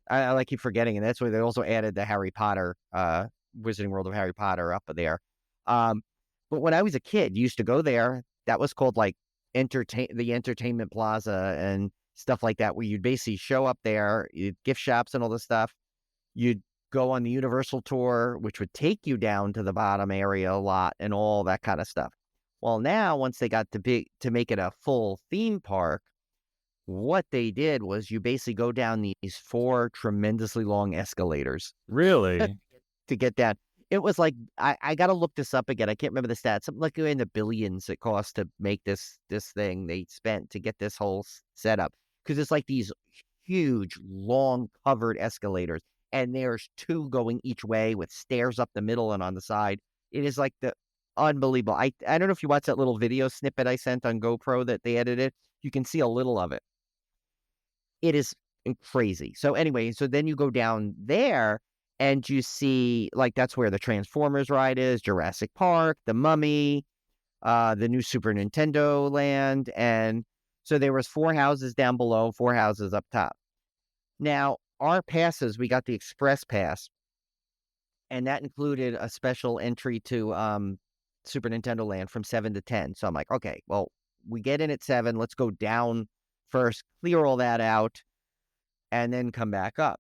I keep forgetting, and that's where they also added the Harry Potter, Wizarding World of Harry Potter up there. But when I was a kid, you used to go there. That was called like the Entertainment Plaza and stuff like that, where you'd basically show up there, you'd gift shops and all this stuff. You'd go on the Universal tour, which would take you down to the bottom area a lot and all that kind of stuff. Well, now once they got to make it a full theme park, what they did was you basically go down these 4 tremendously long escalators
Really?
to get down. It was like I got to look this up again. I can't remember the stats. Something like in the billions it cost to make this thing they spent to get this whole setup, because it's like these huge, long covered escalators, and there's 2 going each way with stairs up the middle and on the side. It is like the unbelievable. I don't know if you watched that little video snippet I sent on GoPro that they edited. You can see a little of it. It is crazy. So anyway, so then you go down there and you see, like, that's where the Transformers ride is, Jurassic Park, the Mummy, the new Super Nintendo land. And so there was 4 houses down below, 4 houses up top. Now, our passes, we got the Express Pass, and that included a special entry to Super Nintendo land from 7 to 10. So I'm like, okay, well, we get in at 7. Let's go down first, clear all that out, and then come back up.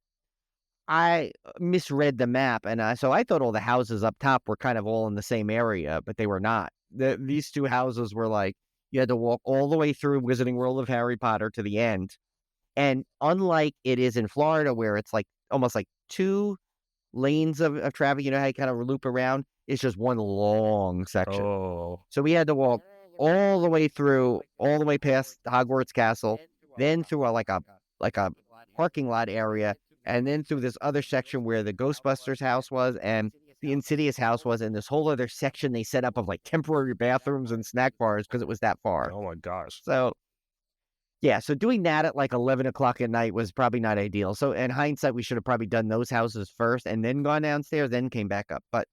I misread the map, and so I thought all the houses up top were kind of all in the same area, but they were not. These 2 houses were like, you had to walk all the way through Wizarding World of Harry Potter to the end. And unlike it is in Florida, where it's like almost like 2 lanes of traffic, how you kind of loop around, it's just one long section.
Oh.
So we had to walk all the way through, all the way past Hogwarts Castle, then through like a parking lot area, and then through this other section where the Ghostbusters house was and the Insidious house was, and this whole other section they set up of like temporary bathrooms and snack bars because it was that far.
Oh my gosh.
So yeah, so doing that at like 11 o'clock at night was probably not ideal. So in hindsight, we should have probably done those houses first and then gone downstairs, then came back up. But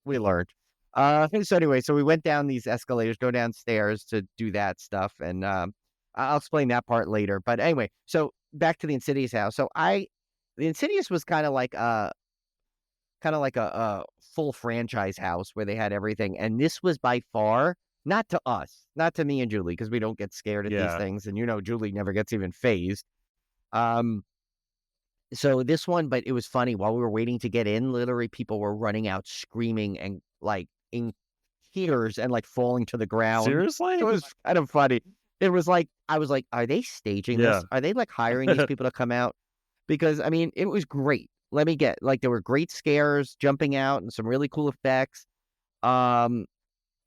we learned. So anyway, so we went down these escalators, go downstairs to do that stuff, and I'll explain that part later. But anyway, so back to the Insidious house. So the Insidious was kind of like a full franchise house where they had everything, and this was by far, not to us, not to me and Julie, because we don't get scared at these things, and Julie never gets even phased. So this one, but it was funny, while we were waiting to get in, literally people were running out screaming and like in tears and like falling to the ground.
Seriously?
It was kind of funny. It was like, I was like, are they staging this? Are they like hiring these people to come out? Because I mean, it was great. There were great scares jumping out and some really cool effects.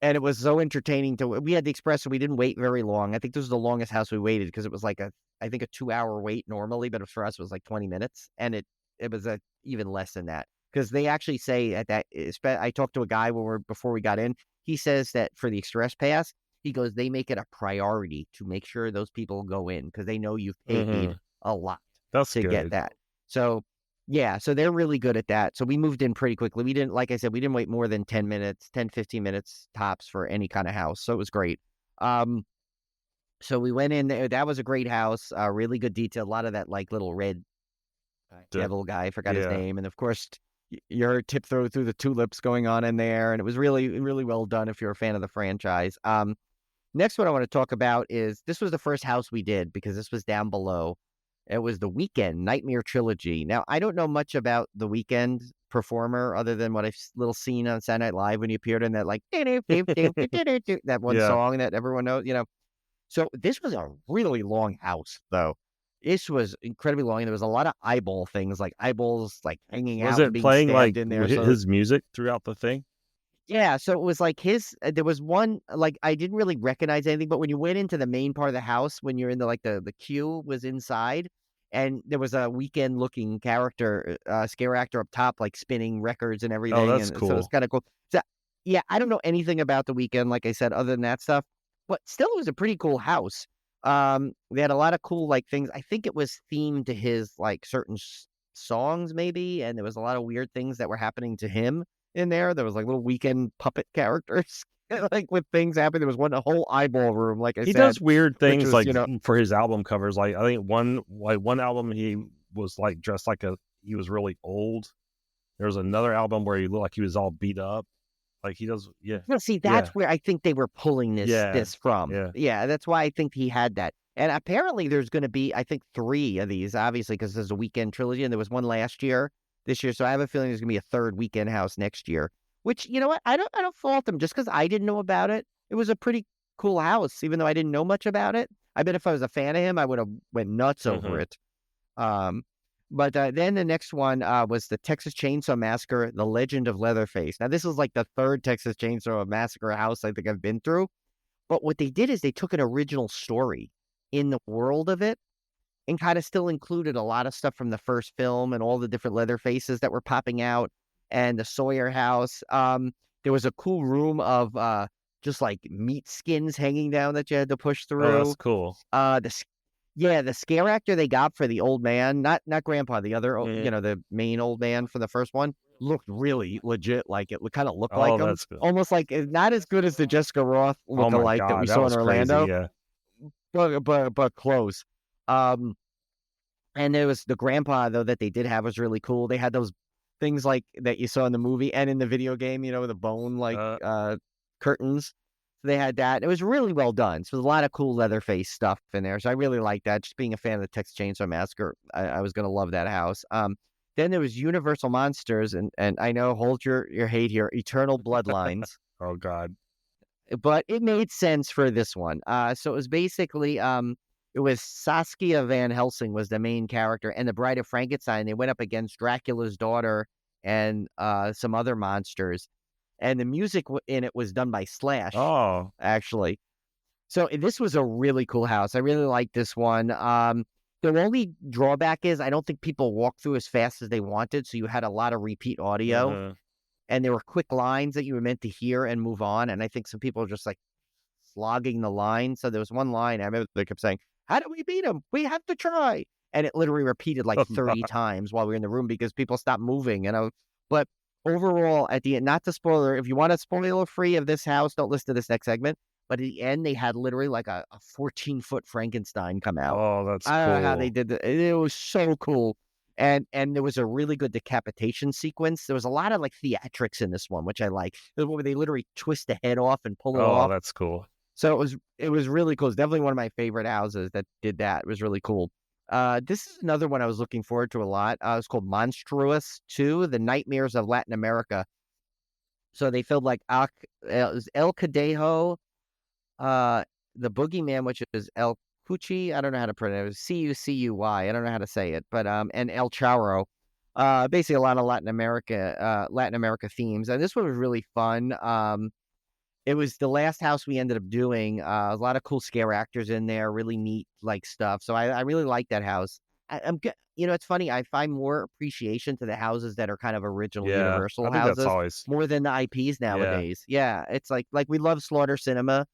And it was so entertaining we had the express, so we didn't wait very long. I think this was the longest house we waited because it was like I think a 2-hour wait normally, but for us it was like 20 minutes. And it was even less than that because they actually say at that, I talked to a guy before we got in. He says that for the express pass, he goes, they make it a priority to make sure those people go in because they know you've paid a lot
That's
to
good.
get that. So yeah, so they're really good at that. So we moved in pretty quickly. We didn't, like I said, we didn't wait more than 10 minutes, 10, 15 minutes tops for any kind of house. So it was great. So we went in there. That was a great house. Really good detail. A lot of that like little red devil guy. I forgot his name. And of course, you heard Tiptoe Through the Tulips going on in there. And it was really, really well done if you're a fan of the franchise. Next one I want to talk about is this was the first house we did because this was down below. It was The Weeknd Nightmare Trilogy. Now, I don't know much about The Weeknd performer other than what I've little seen on Saturday Night Live when he appeared in that like that one song that everyone knows, you know. So this was a really long house, though. This was incredibly long, and there was a lot of eyeball things, like eyeballs like hanging out.
Was it
being
playing like
in there,
his music throughout the thing?
Yeah, so it was like there was one, like, I didn't really recognize anything, but when you went into the main part of the house, when you're in the queue was inside, and there was a Weekend-looking character, scare actor up top, like, spinning records and everything,
that's
and
cool.
so it's kinda cool. So, yeah, I don't know anything about The Weeknd, like I said, other than that stuff, but still it was a pretty cool house. They had a lot of cool, like, things. I think it was themed to his, like, certain songs maybe, and there was a lot of weird things that were happening to him in there. There was like little Weekend puppet characters, like with things happening. There was a whole eyeball room, like I said.
He does weird things
was,
like for his album covers. Like I think one album he was like dressed like he was really old. There was another album where he looked like he was all beat up. Like he does,
Well, see, that's where I think they were pulling this from. Yeah, that's why I think he had that. And apparently there's going to be, I think, 3 of these, obviously, because there's a Weekend trilogy, and there was one last year, this year. So I have a feeling there's going to be a 3rd Weekend house next year, which, you know what? I don't fault them just because I didn't know about it. It was a pretty cool house, even though I didn't know much about it. I bet if I was a fan of him, I would have went nuts over it. But then the next one was the Texas Chainsaw Massacre, The Legend of Leatherface. Now, this is like the 3rd Texas Chainsaw Massacre house I think I've been through. But what they did is they took an original story in the world of it and kind of still included a lot of stuff from the first film and all the different Leatherfaces that were popping out and the Sawyer house. There was a cool room of just like meat skins hanging down that you had to push through.
Oh, that's cool.
The scare actor they got for the old man, not Grandpa, the other, the main old man for the first one, looked really legit. Like it kind of looked like him,
that's good.
almost like not as good as the Jessica Roth lookalike that we saw in Orlando,
crazy,
but close. And there was the Grandpa though that they did have was really cool. They had those things like that you saw in the movie and in the video game, the bone curtains. They had that. It was really well done. So there's a lot of cool Leatherface stuff in there. So I really like that. Just being a fan of the Texas Chainsaw Massacre, I was going to love that house. Then there was Universal Monsters, and I know, hold your hate here, Eternal Bloodlines.
Oh, God.
But it made sense for this one. So it was basically, it was Saskia Van Helsing was the main character, and the Bride of Frankenstein. They went up against Dracula's daughter and some other monsters. And the music in it was done by Slash, actually. So this was a really cool house. I really liked this one. The only drawback is I don't think people walked through as fast as they wanted, so you had a lot of repeat audio. And there were quick lines that you were meant to hear and move on. And I think some people were just like slogging the line. So there was one line, I remember they kept saying, "How do we beat him? We have to try." And it literally repeated like 30 times while we were in the room because people stopped moving. But overall, at the end, not to spoiler, if you want a spoiler free of this house, don't listen to this next segment. But at the end, they had literally like a 14-foot Frankenstein come out.
Oh, that's cool.
I don't know how they did that. It was so cool. And there was a really good decapitation sequence. There was a lot of like theatrics in this one, which I like. Where they literally twist the head off and pull it off.
Oh, that's cool.
So it was really cool. It's definitely one of my favorite houses that did that. It was really cool. This is another one I was looking forward to a lot. It's called Monstruous 2, The Nightmares of Latin America. So they filmed like El Cadejo, the Boogeyman, which is El Cuchi. I don't know how to pronounce it. Cucuy. I don't know how to say it, but and El Charo. Basically a lot of Latin America themes. And this one was really fun. it was the last house we ended up doing. A lot of cool scare actors in there, really neat like stuff. So I really like that house. I'm good. You know, it's funny. I find more appreciation to the houses that are kind of original
Yeah, I
Universal
think that's
houses
always
more than the IPs
yeah.
nowadays. Yeah, it's like we love Slaughter Cinema,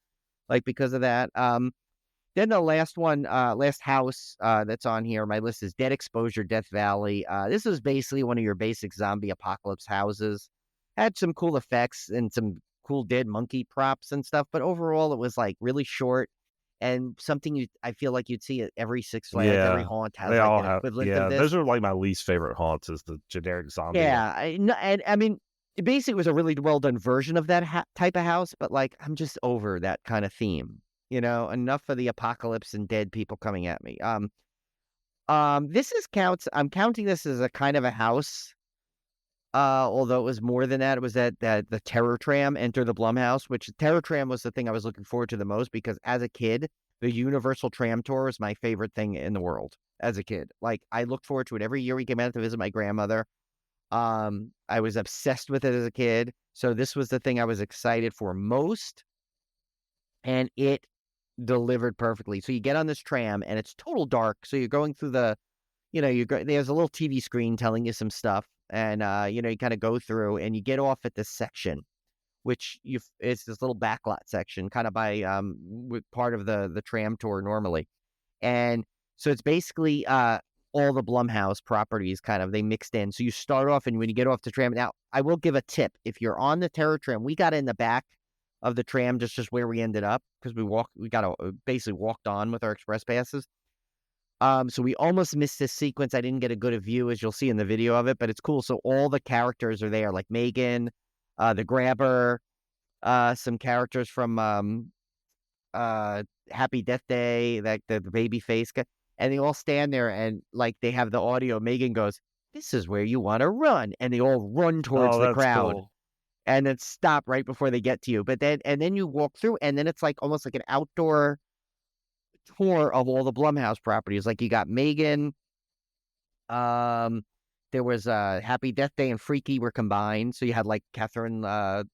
like because of that. Then the last one, last house that's on here, my list is Dead Exposure, Death Valley. This is basically one of your basic zombie apocalypse houses. Had some cool effects and some cool dead monkey props and stuff, but overall it was like really short and something I feel like you'd see at every Six Flags. Every
Yeah,
haunt has
they
like
all
an
have
equivalent of
yeah,
this.
those are, like, my least favorite haunts is the generic zombie one.
Yeah, and I mean, it basically was a really well done version of that type of house, but like I'm just over that kind of theme. You know, enough of the apocalypse and dead people coming at me. This is counts. I'm counting this as a kind of a house. Although it was more than that, it was that the Terror Tram, Enter the Blumhouse, which Terror Tram was the thing I was looking forward to the most because as a kid, the Universal Tram Tour was my favorite thing in the world. As a kid, like I looked forward to it every year we came out to visit my grandmother. I was obsessed with it as a kid, so this was the thing I was excited for most, and it delivered perfectly. So you get on this tram, and it's total dark. So you're going through there's a little TV screen telling you some stuff, and you kind of go through, and you get off at this section, which it's this little backlot section, kind of by with part of the tram tour normally, and so it's basically all the Blumhouse properties kind of they mixed in. So you start off, and when you get off the tram, now I will give a tip: if you're on the Terror Tram, we got in the back of the tram, just where we ended up because basically walked on with our express passes. So we almost missed this sequence. I didn't get a good view, as you'll see in the video of it, but it's cool. So all the characters are there, like Megan, the Grabber, some characters from Happy Death Day, like the baby face guy, and they all stand there and like they have the audio. Megan goes, "This is where you want to run," and they all run towards
Oh,
the
that's
crowd
cool.
and then stop right before they get to you. But then you walk through, and then it's like almost like an outdoor tour of all the Blumhouse properties. Like you got Megan, um, there was Happy Death Day and Freaky were combined, so you had like Catherine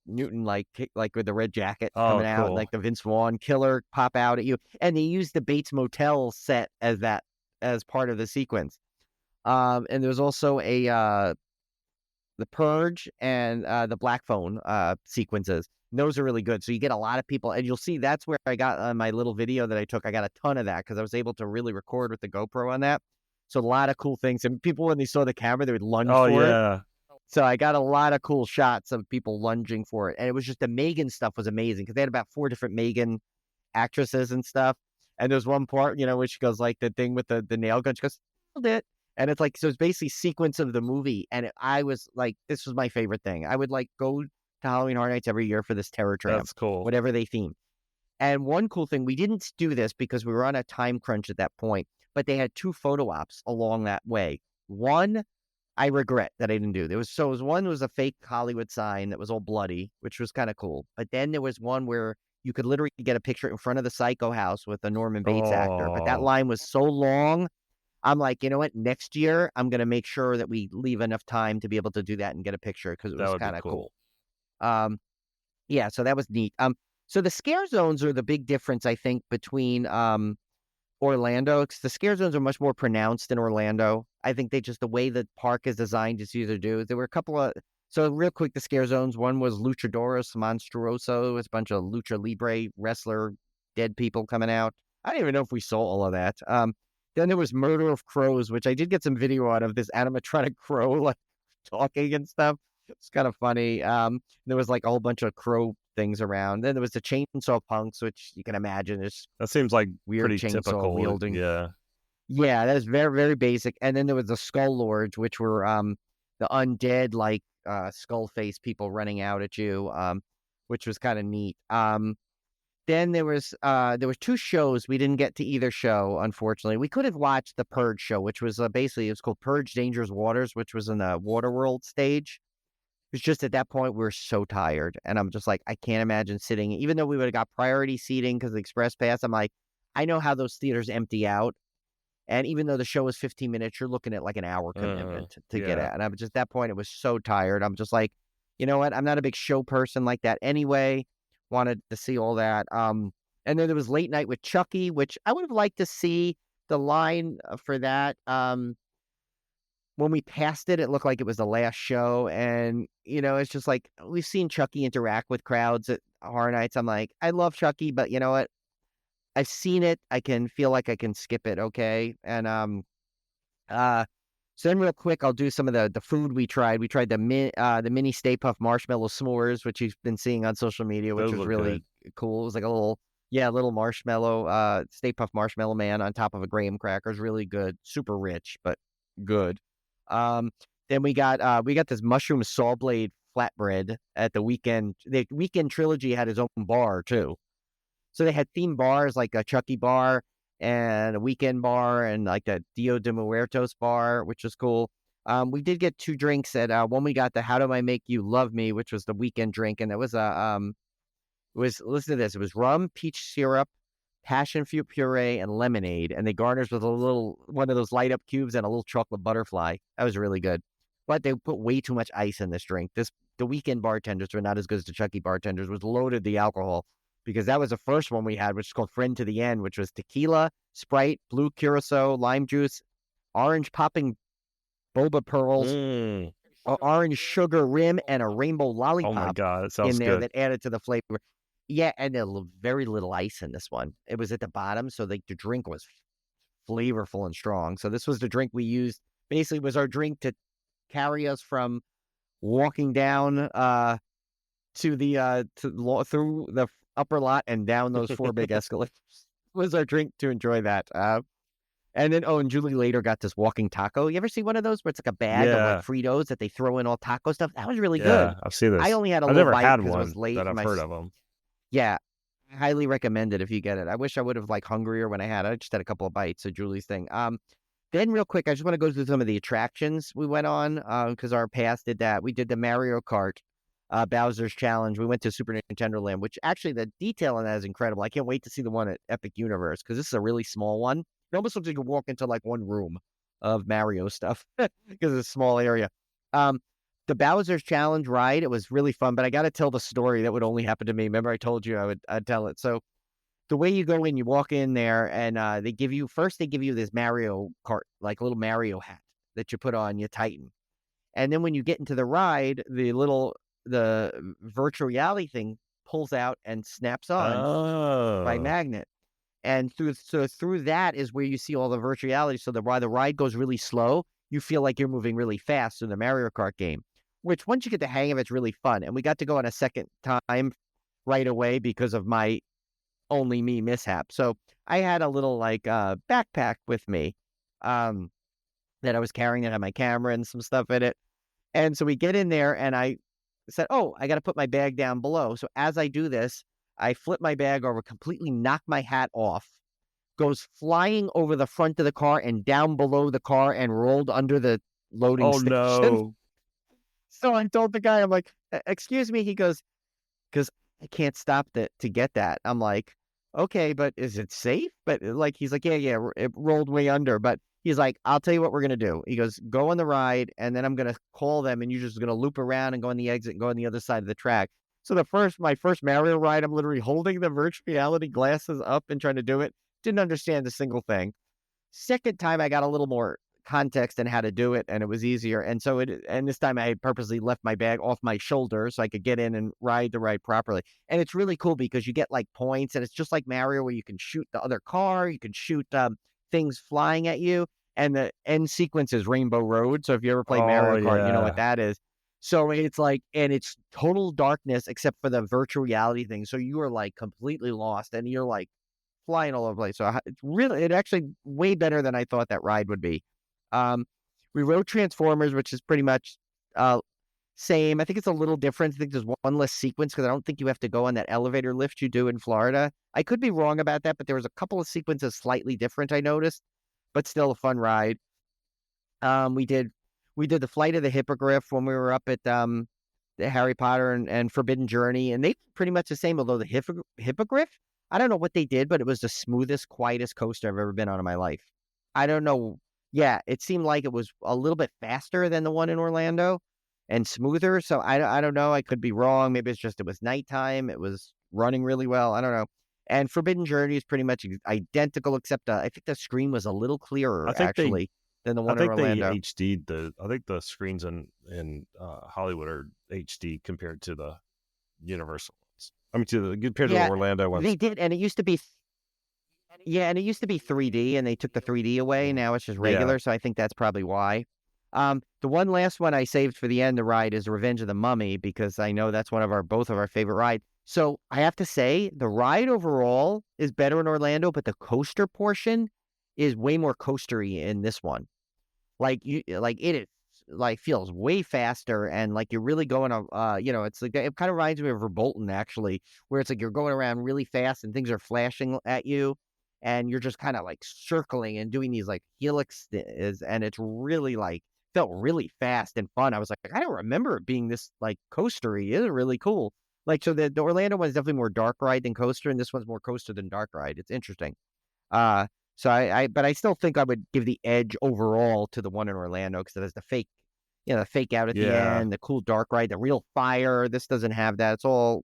Newton, like with the red jacket
Oh,
coming out, and
cool.
like the Vince Vaughn killer pop out at you, and they used the Bates Motel set as part of the sequence. And there's also the Purge and the Black Phone sequences. And those are really good. So you get a lot of people, and you'll see that's where I got my little video that I took. I got a ton of that because I was able to really record with the GoPro on that. So a lot of cool things. And people, when they saw the camera, they would lunge
Oh,
for it.
yeah.
So I got a lot of cool shots of people lunging for it. And it was just the Megan stuff was amazing because they had about 4 different Megan actresses and stuff. And there's one part, where she goes like the thing with the nail gun. She goes, "Nailed it." And it's like, so it's basically sequence of the movie. And I was like, this was my favorite thing. I would like go to Halloween Horror Nights every year for this Terror Tram,
That's cool.
whatever they theme. And one cool thing, we didn't do this because we were on a time crunch at that point, but they had 2 photo ops along that way. One, I regret that I didn't do. One was a fake Hollywood sign that was all bloody, which was kind of cool. But then there was one where you could literally get a picture in front of the Psycho house with a Norman Bates actor. But that
Oh,
line was so long. I'm like, you know what? Next year, I'm going to make sure that we leave enough time to be able to do that and get a picture because it
that
was
would be
kind of
cool.
cool. Yeah, so that was neat. So the scare zones are the big difference, I think, between Orlando, because the scare zones are much more pronounced in Orlando. I think the way the park is designed is easier to do. There were a couple of, so real quick, the scare zones. One was Luchadores Monstruoso. It was a bunch of Lucha Libre wrestler dead people coming out. I don't even know if we saw all of that. Then there was Murder of Crows, which I did get some video out of this animatronic crow like talking and stuff. It's kind of funny. There was like a whole bunch of crow things around. Then there was the Chainsaw Punks, which you can imagine is
That seems like
weird
pretty
chainsaw
typical.
wielding.
Yeah.
Yeah, that is very, very basic. And then there was the Skull Lords, which were the undead like skull face people running out at you, which was kind of neat. Then there were 2 shows. We didn't get to either show, unfortunately. We could have watched the Purge show, which was basically, it was called Purge Dangerous Waters, which was in the Waterworld stage. It was just at that point, we were so tired. And I'm just like, I can't imagine sitting, even though we would have got priority seating because of the Express Pass. I'm like, I know how those theaters empty out. And even though the show was 15 minutes, you're looking at like an hour commitment to get
Yeah.
at. And I'm just, at that point, it was so tired. I'm just like, you know what? I'm not a big show person like that anyway. Wanted to see all that. And then there was Late Night with Chucky, which I would have liked to see the line for that. When we passed it, it looked like it was the last show. And, it's just like, we've seen Chucky interact with crowds at Horror Nights. I'm like, I love Chucky, but you know what? I've seen it. I can feel like I can skip it. Okay. And, so then real quick, I'll do some of the food we tried. We tried the mini Stay Puft Marshmallow S'mores, which you've been seeing on social media, which
Those
was
look
really cool. It was like a little marshmallow, Stay Puft Marshmallow Man on top of a graham cracker. It was really good. Super rich, but good. Then we got this mushroom saw blade flatbread at the Weekend. The Weekend Trilogy had his own bar too. So they had themed bars like a Chucky bar and a Weekend bar and like the Dia de Muertos bar, which was cool. We did get 2 drinks at one. We got the How Do I Make You Love Me, which was the Weekend drink, and it was listen to this. It was rum, peach syrup, passion fruit puree, and lemonade, and they garnished with one of those light up cubes and a little chocolate butterfly. That was really good. But they put way too much ice in this drink. The Weekend bartenders were not as good as the Chucky bartenders. Was loaded the alcohol, because that was the first one we had, which is called Friend to the End, which was tequila, Sprite, blue curacao, lime juice, orange popping boba pearls, orange sugar rim, and a rainbow lollipop.
Oh my God, it sounds
in there
good.
that added to the flavor. Yeah, and very little ice in this one. It was at the bottom, so the drink was flavorful and strong. So this was the drink we used. Basically, was our drink to carry us from walking down through the upper lot and down those 4 big escalators. Was our drink to enjoy that. And then, and Julie later got this walking taco. You ever see one of those where it's like a bag of like Fritos that they throw in all taco stuff? That was really good.
Yeah, I've seen this.
I only had a
I've
little
never
bite
had
because it
one,
was late.
but I've heard of them.
Yeah, I highly recommend it if you get it. I wish I would have like hungrier when I had it. I just had a couple of bites of Julie's thing. Then real quick, I just want to go through some of the attractions we went on because our past did that. We did the Mario Kart Bowser's Challenge. We went to Super Nintendo Land, which actually the detail in that is incredible. I can't wait to see the one at Epic Universe because this is a really small one. It almost looks like you can walk into like one room of Mario stuff because it's a small area. The Bowser's Challenge ride, it was really fun, but I got to tell the story that would only happen to me. Remember I told you I'd tell it. So the way you go in, you walk in there and they give you this Mario Kart, like a little Mario hat that you put on, you tighten. And then when you get into the ride, the virtual reality thing pulls out and snaps on by magnet. And through that is where you see all the virtual reality. So while the ride goes really slow, you feel like you're moving really fast in the Mario Kart game, which once you get the hang of it's really fun. And we got to go on a second time right away because of my only me mishap. So I had a little like backpack with me that I was carrying that had my camera and some stuff in it. And so we get in there and I said, oh, I got to put my bag down below. So as I do this, I flip my bag over, completely knock my hat off, goes flying over the front of the car and down below the car and rolled under the loading station.
No.
So I told the guy, I'm like, excuse me. He goes, because I can't stop to get that. I'm like, okay, but is it safe? But like, he's like, yeah, it rolled way under. But he's like, I'll tell you what we're going to do. He goes, go on the ride and then I'm going to call them and you're just going to loop around and go on the exit and go on the other side of the track. So my first Mario ride, I'm literally holding the virtual reality glasses up and trying to do it. Didn't understand a single thing. Second time, I got a little more context on how to do it, and it was easier. And this time I purposely left my bag off my shoulder so I could get in and ride the ride properly. And it's really cool because you get like points, and it's just like Mario where you can shoot the other car, you can shoot things flying at you, and the end sequence is Rainbow Road. So if you ever play Mario Kart, you know what that is. So it's like, and it's total darkness except for the virtual reality thing. So you are like completely lost and you're like flying all over the place. So it actually way better than I thought that ride would be. We rode Transformers, which is pretty much same. I think it's a little different. I think there's one less sequence because I don't think you have to go on that elevator lift you do in Florida. I could be wrong about that, but there was a couple of sequences slightly different, I noticed, but still a fun ride. We did the Flight of the Hippogriff when we were up at the Harry Potter and Forbidden Journey, and they pretty much the same, although the Hippogriff, I don't know what they did, but it was the smoothest, quietest coaster I've ever been on in my life. I don't know. Yeah, it seemed like it was a little bit faster than the one in Orlando and smoother. So I don't know. I could be wrong. Maybe it's just it was nighttime. It was running really well. I don't know. And Forbidden Journey is pretty much identical, except I think the screen was a little clearer actually than the
I
one in
think they
Orlando.
HD'd I think the screens in Hollywood are HD compared to the Universal ones. I mean, compared to the Orlando ones.
They did, and it used to be. Yeah, and it used to be 3D, and they took the 3D away. Now it's just regular, so I think that's probably why. The one last one I saved for the end to ride is Revenge of the Mummy, because I know that's both of our favorite rides. So I have to say, the ride overall is better in Orlando, but the coaster portion is way more coastery in this one. Like it is feels way faster, and like you're really going it's like it kind of reminds me of Verbolten actually, where it's like you're going around really fast and things are flashing at you, and you're just kind of like circling and doing these like helixes, and it's really felt really fast and fun. I was like, I don't remember it being this like coastery. It's really cool. Like, so the Orlando one is definitely more dark ride than coaster, and this one's more coaster than dark ride. It's interesting. So but I still think I would give the edge overall to the one in Orlando, because it has the fake, the fake out at the end, the cool dark ride, the real fire. This doesn't have that. It's all,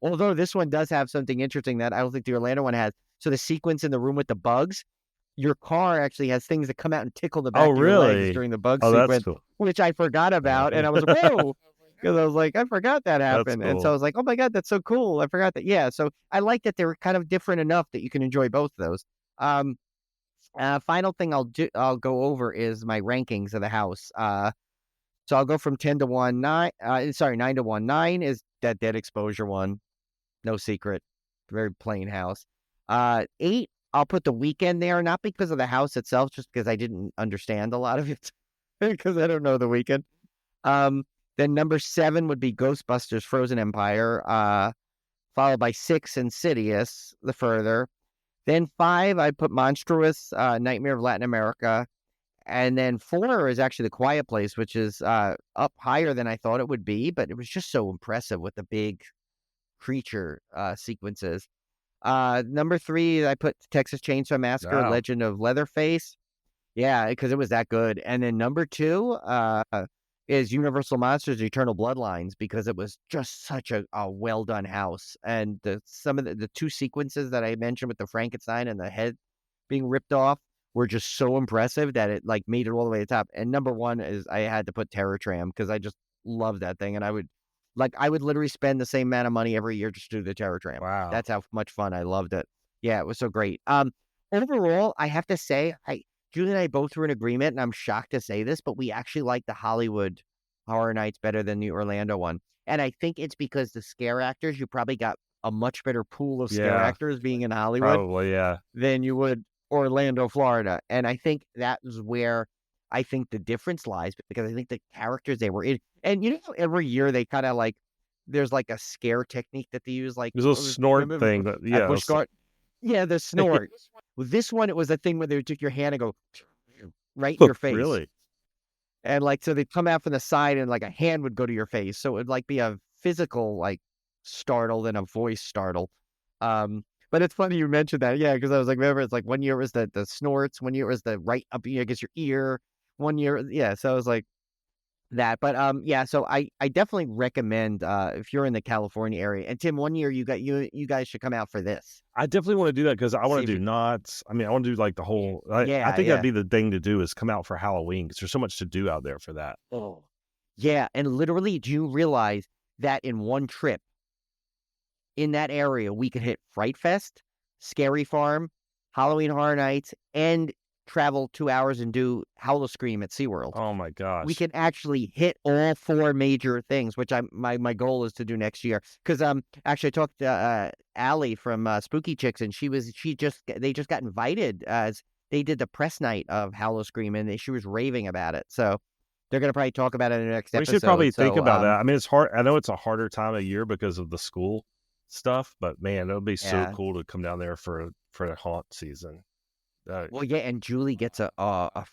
although this one does have something interesting that I don't think the Orlando one has. So the sequence in the room with the bugs, your car actually has things that come out and tickle the back of your legs during the bug sequence,
that's cool.
which I forgot about. And I was like, whoa, because I was like, I forgot that happened.
Cool.
And so I was like, oh my God, that's so cool. I forgot that. Yeah. So I like that they're kind of different enough that you can enjoy both of those. Final thing I'll go over is my rankings of the house. So I'll go from 10 to 1, 9 to 1. 9 is that Dead Exposure one. No secret. Very plain house. 8, I'll put The Weeknd there, not because of the house itself, just because I didn't understand a lot of it, because I don't know The Weeknd. Then number 7 would be Ghostbusters Frozen Empire, followed by 6, Insidious, The Further. Then 5, I put Monstrous, Nightmare of Latin America. And then 4 is actually The Quiet Place, which is up higher than I thought it would be, but it was just so impressive with the big creature sequences. Number 3, I put Texas Chainsaw Massacre, Legend of Leatherface. Yeah, because it was that good. And then number 2 is Universal Monsters Eternal Bloodlines, because it was just such a well-done house. And some of the 2 sequences that I mentioned with the Frankenstein and the head being ripped off were just so impressive that it like made it all the way to the top. And number 1 is I had to put Terror Tram, because I just love that thing. And I would literally spend the same amount of money every year just to do the Terror Tram.
Wow.
That's how much fun I loved it. Yeah, it was so great. Overall, I have to say, Julie and I both were in agreement, and I'm shocked to say this, but we actually like the Hollywood Horror Nights better than the Orlando one. And I think it's because the scare actors, you probably got a much better pool of scare actors being in Hollywood.
Probably,
than you would Orlando, Florida. And I think that is where I think the difference lies, because I think the characters they were in, and every year they kind of like, there's like a scare technique that they use, like
there's a snort thing, but
the snort. With this one, it was a thing where they took your hand and go right in your face.
Really?
And like, so they'd come out from the side and like a hand would go to your face. So it would like be a physical like startle than a voice startle. But it's funny you mentioned that. Yeah, because I was like, remember, it's like 1 year was the snorts, 1 year was the right up, I guess, your ear. 1 year, yeah. So I was like that. But yeah, so I definitely recommend if you're in the California area. And Tim, 1 year you guys should come out for this.
I definitely want to do that, because I want to do knots. I mean, I want to do like the whole. I think that'd be the thing to do, is come out for Halloween, because there's so much to do out there for that.
Oh, yeah, and literally, do you realize that in one trip in that area, we could hit Fright Fest, Scary Farm, Halloween Horror Nights, and travel 2 hours and do Howl of Scream at SeaWorld.
Oh my gosh.
We can actually hit all 4 major things, which my goal is to do next year. Because actually I talked to Allie from Spooky Chicks, and they just got invited as they did the press night of Howl of Scream, and she was raving about it. So they're going to probably talk about it in the next episode.
We should probably think about that. I mean, it's hard. I know it's a harder time of year because of the school stuff, but man, it would be so cool to come down there for the haunt season.
Well, yeah, and Julie gets a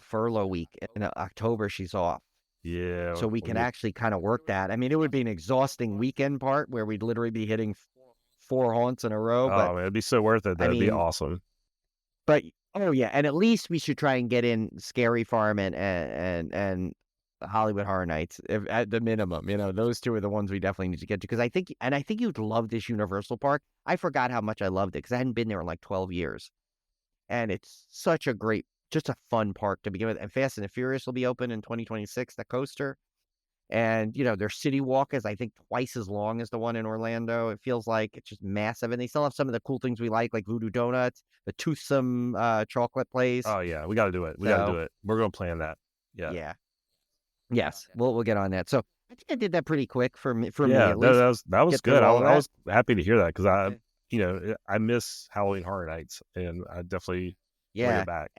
furlough week in October. She's off.
Yeah.
So we can actually kind of work that. I mean, it would be an exhausting weekend part where we'd literally be hitting 4 haunts in a row. But
man, it'd be so worth it. That'd be awesome.
But oh yeah, and at least we should try and get in Scary Farm and Hollywood Horror Nights at the minimum. Those two are the ones we definitely need to get to because I think you'd love this Universal Park. I forgot how much I loved it because I hadn't been there in like 12 years, and it's such a great, just a fun park to begin with. And Fast and the Furious will be open in 2026, the coaster. And, their city walk is, I think, twice as long as the one in Orlando. It feels like it's just massive. And they still have some of the cool things we like Voodoo Donuts, the toothsome chocolate place.
Oh, yeah. We got to do it. We got to do it. We're going to plan that. Yeah.
Yeah. Yes. We'll get on that. So I think I did that pretty quick for me at
Yeah,
least.
that was
Get through
good.
all of
I was
that.
happy to hear that because I miss Halloween Horror Nights, and I definitely bring
Yeah.
it back.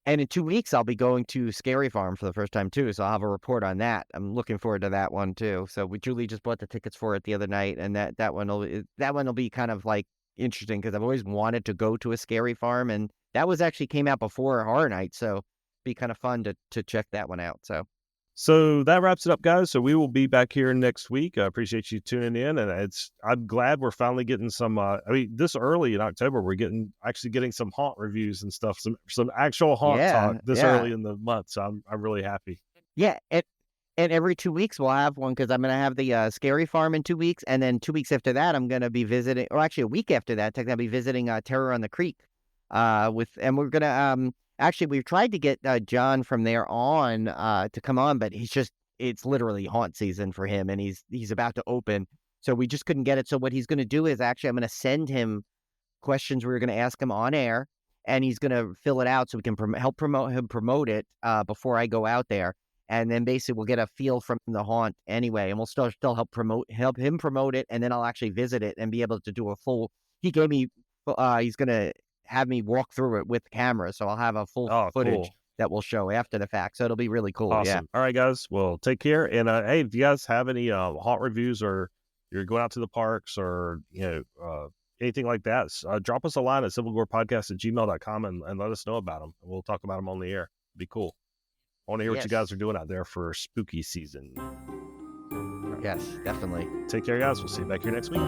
And in 2 weeks, I'll be going to Scary Farm for the first time, too. So I'll have a report on that. I'm looking forward to that one, too. So Julie just bought the tickets for it the other night. And that one will be kind of like interesting because I've always wanted to go to a Scary Farm. And that actually came out before Horror Night. So it'd be kind of fun to check that one out.
So that wraps it up, guys. So we will be back here next week. I appreciate you tuning in, and I'm glad we're finally getting some. This early in October, we're actually getting some haunt reviews and stuff, some actual haunt talk this early in the month. So I'm really happy.
Yeah, and every 2 weeks we'll have one because I'm going to have the Scary Farm in 2 weeks, and then 2 weeks after that I'm going to be visiting, or actually a week after that, technically I'll be visiting Terror on the Creek, and we're going to Actually, we've tried to get John from there on to come on, but it's literally haunt season for him, and he's about to open. So we just couldn't get it. So what he's going to do is actually I'm going to send him questions we were going to ask him on air, and he's going to fill it out so we can help promote it before I go out there. And then basically we'll get a feel from the haunt anyway, and we'll still help him promote it, and then I'll actually visit it and be able to do a full. He gave me, he's going to have me walk through it with camera, so I'll have a full footage that we'll show after the fact. So it'll be really cool.
Awesome.
Yeah.
All right, guys. Well, take care. And hey, if you guys have any haunt reviews or you're going out to the parks or anything like that, drop us a line at civilgorepodcast@gmail.com and let us know about them. And we'll talk about them on the air. It'd be cool. I want to hear what you guys are doing out there for spooky season.
Yes, definitely.
Take care, guys. We'll see you back here next week.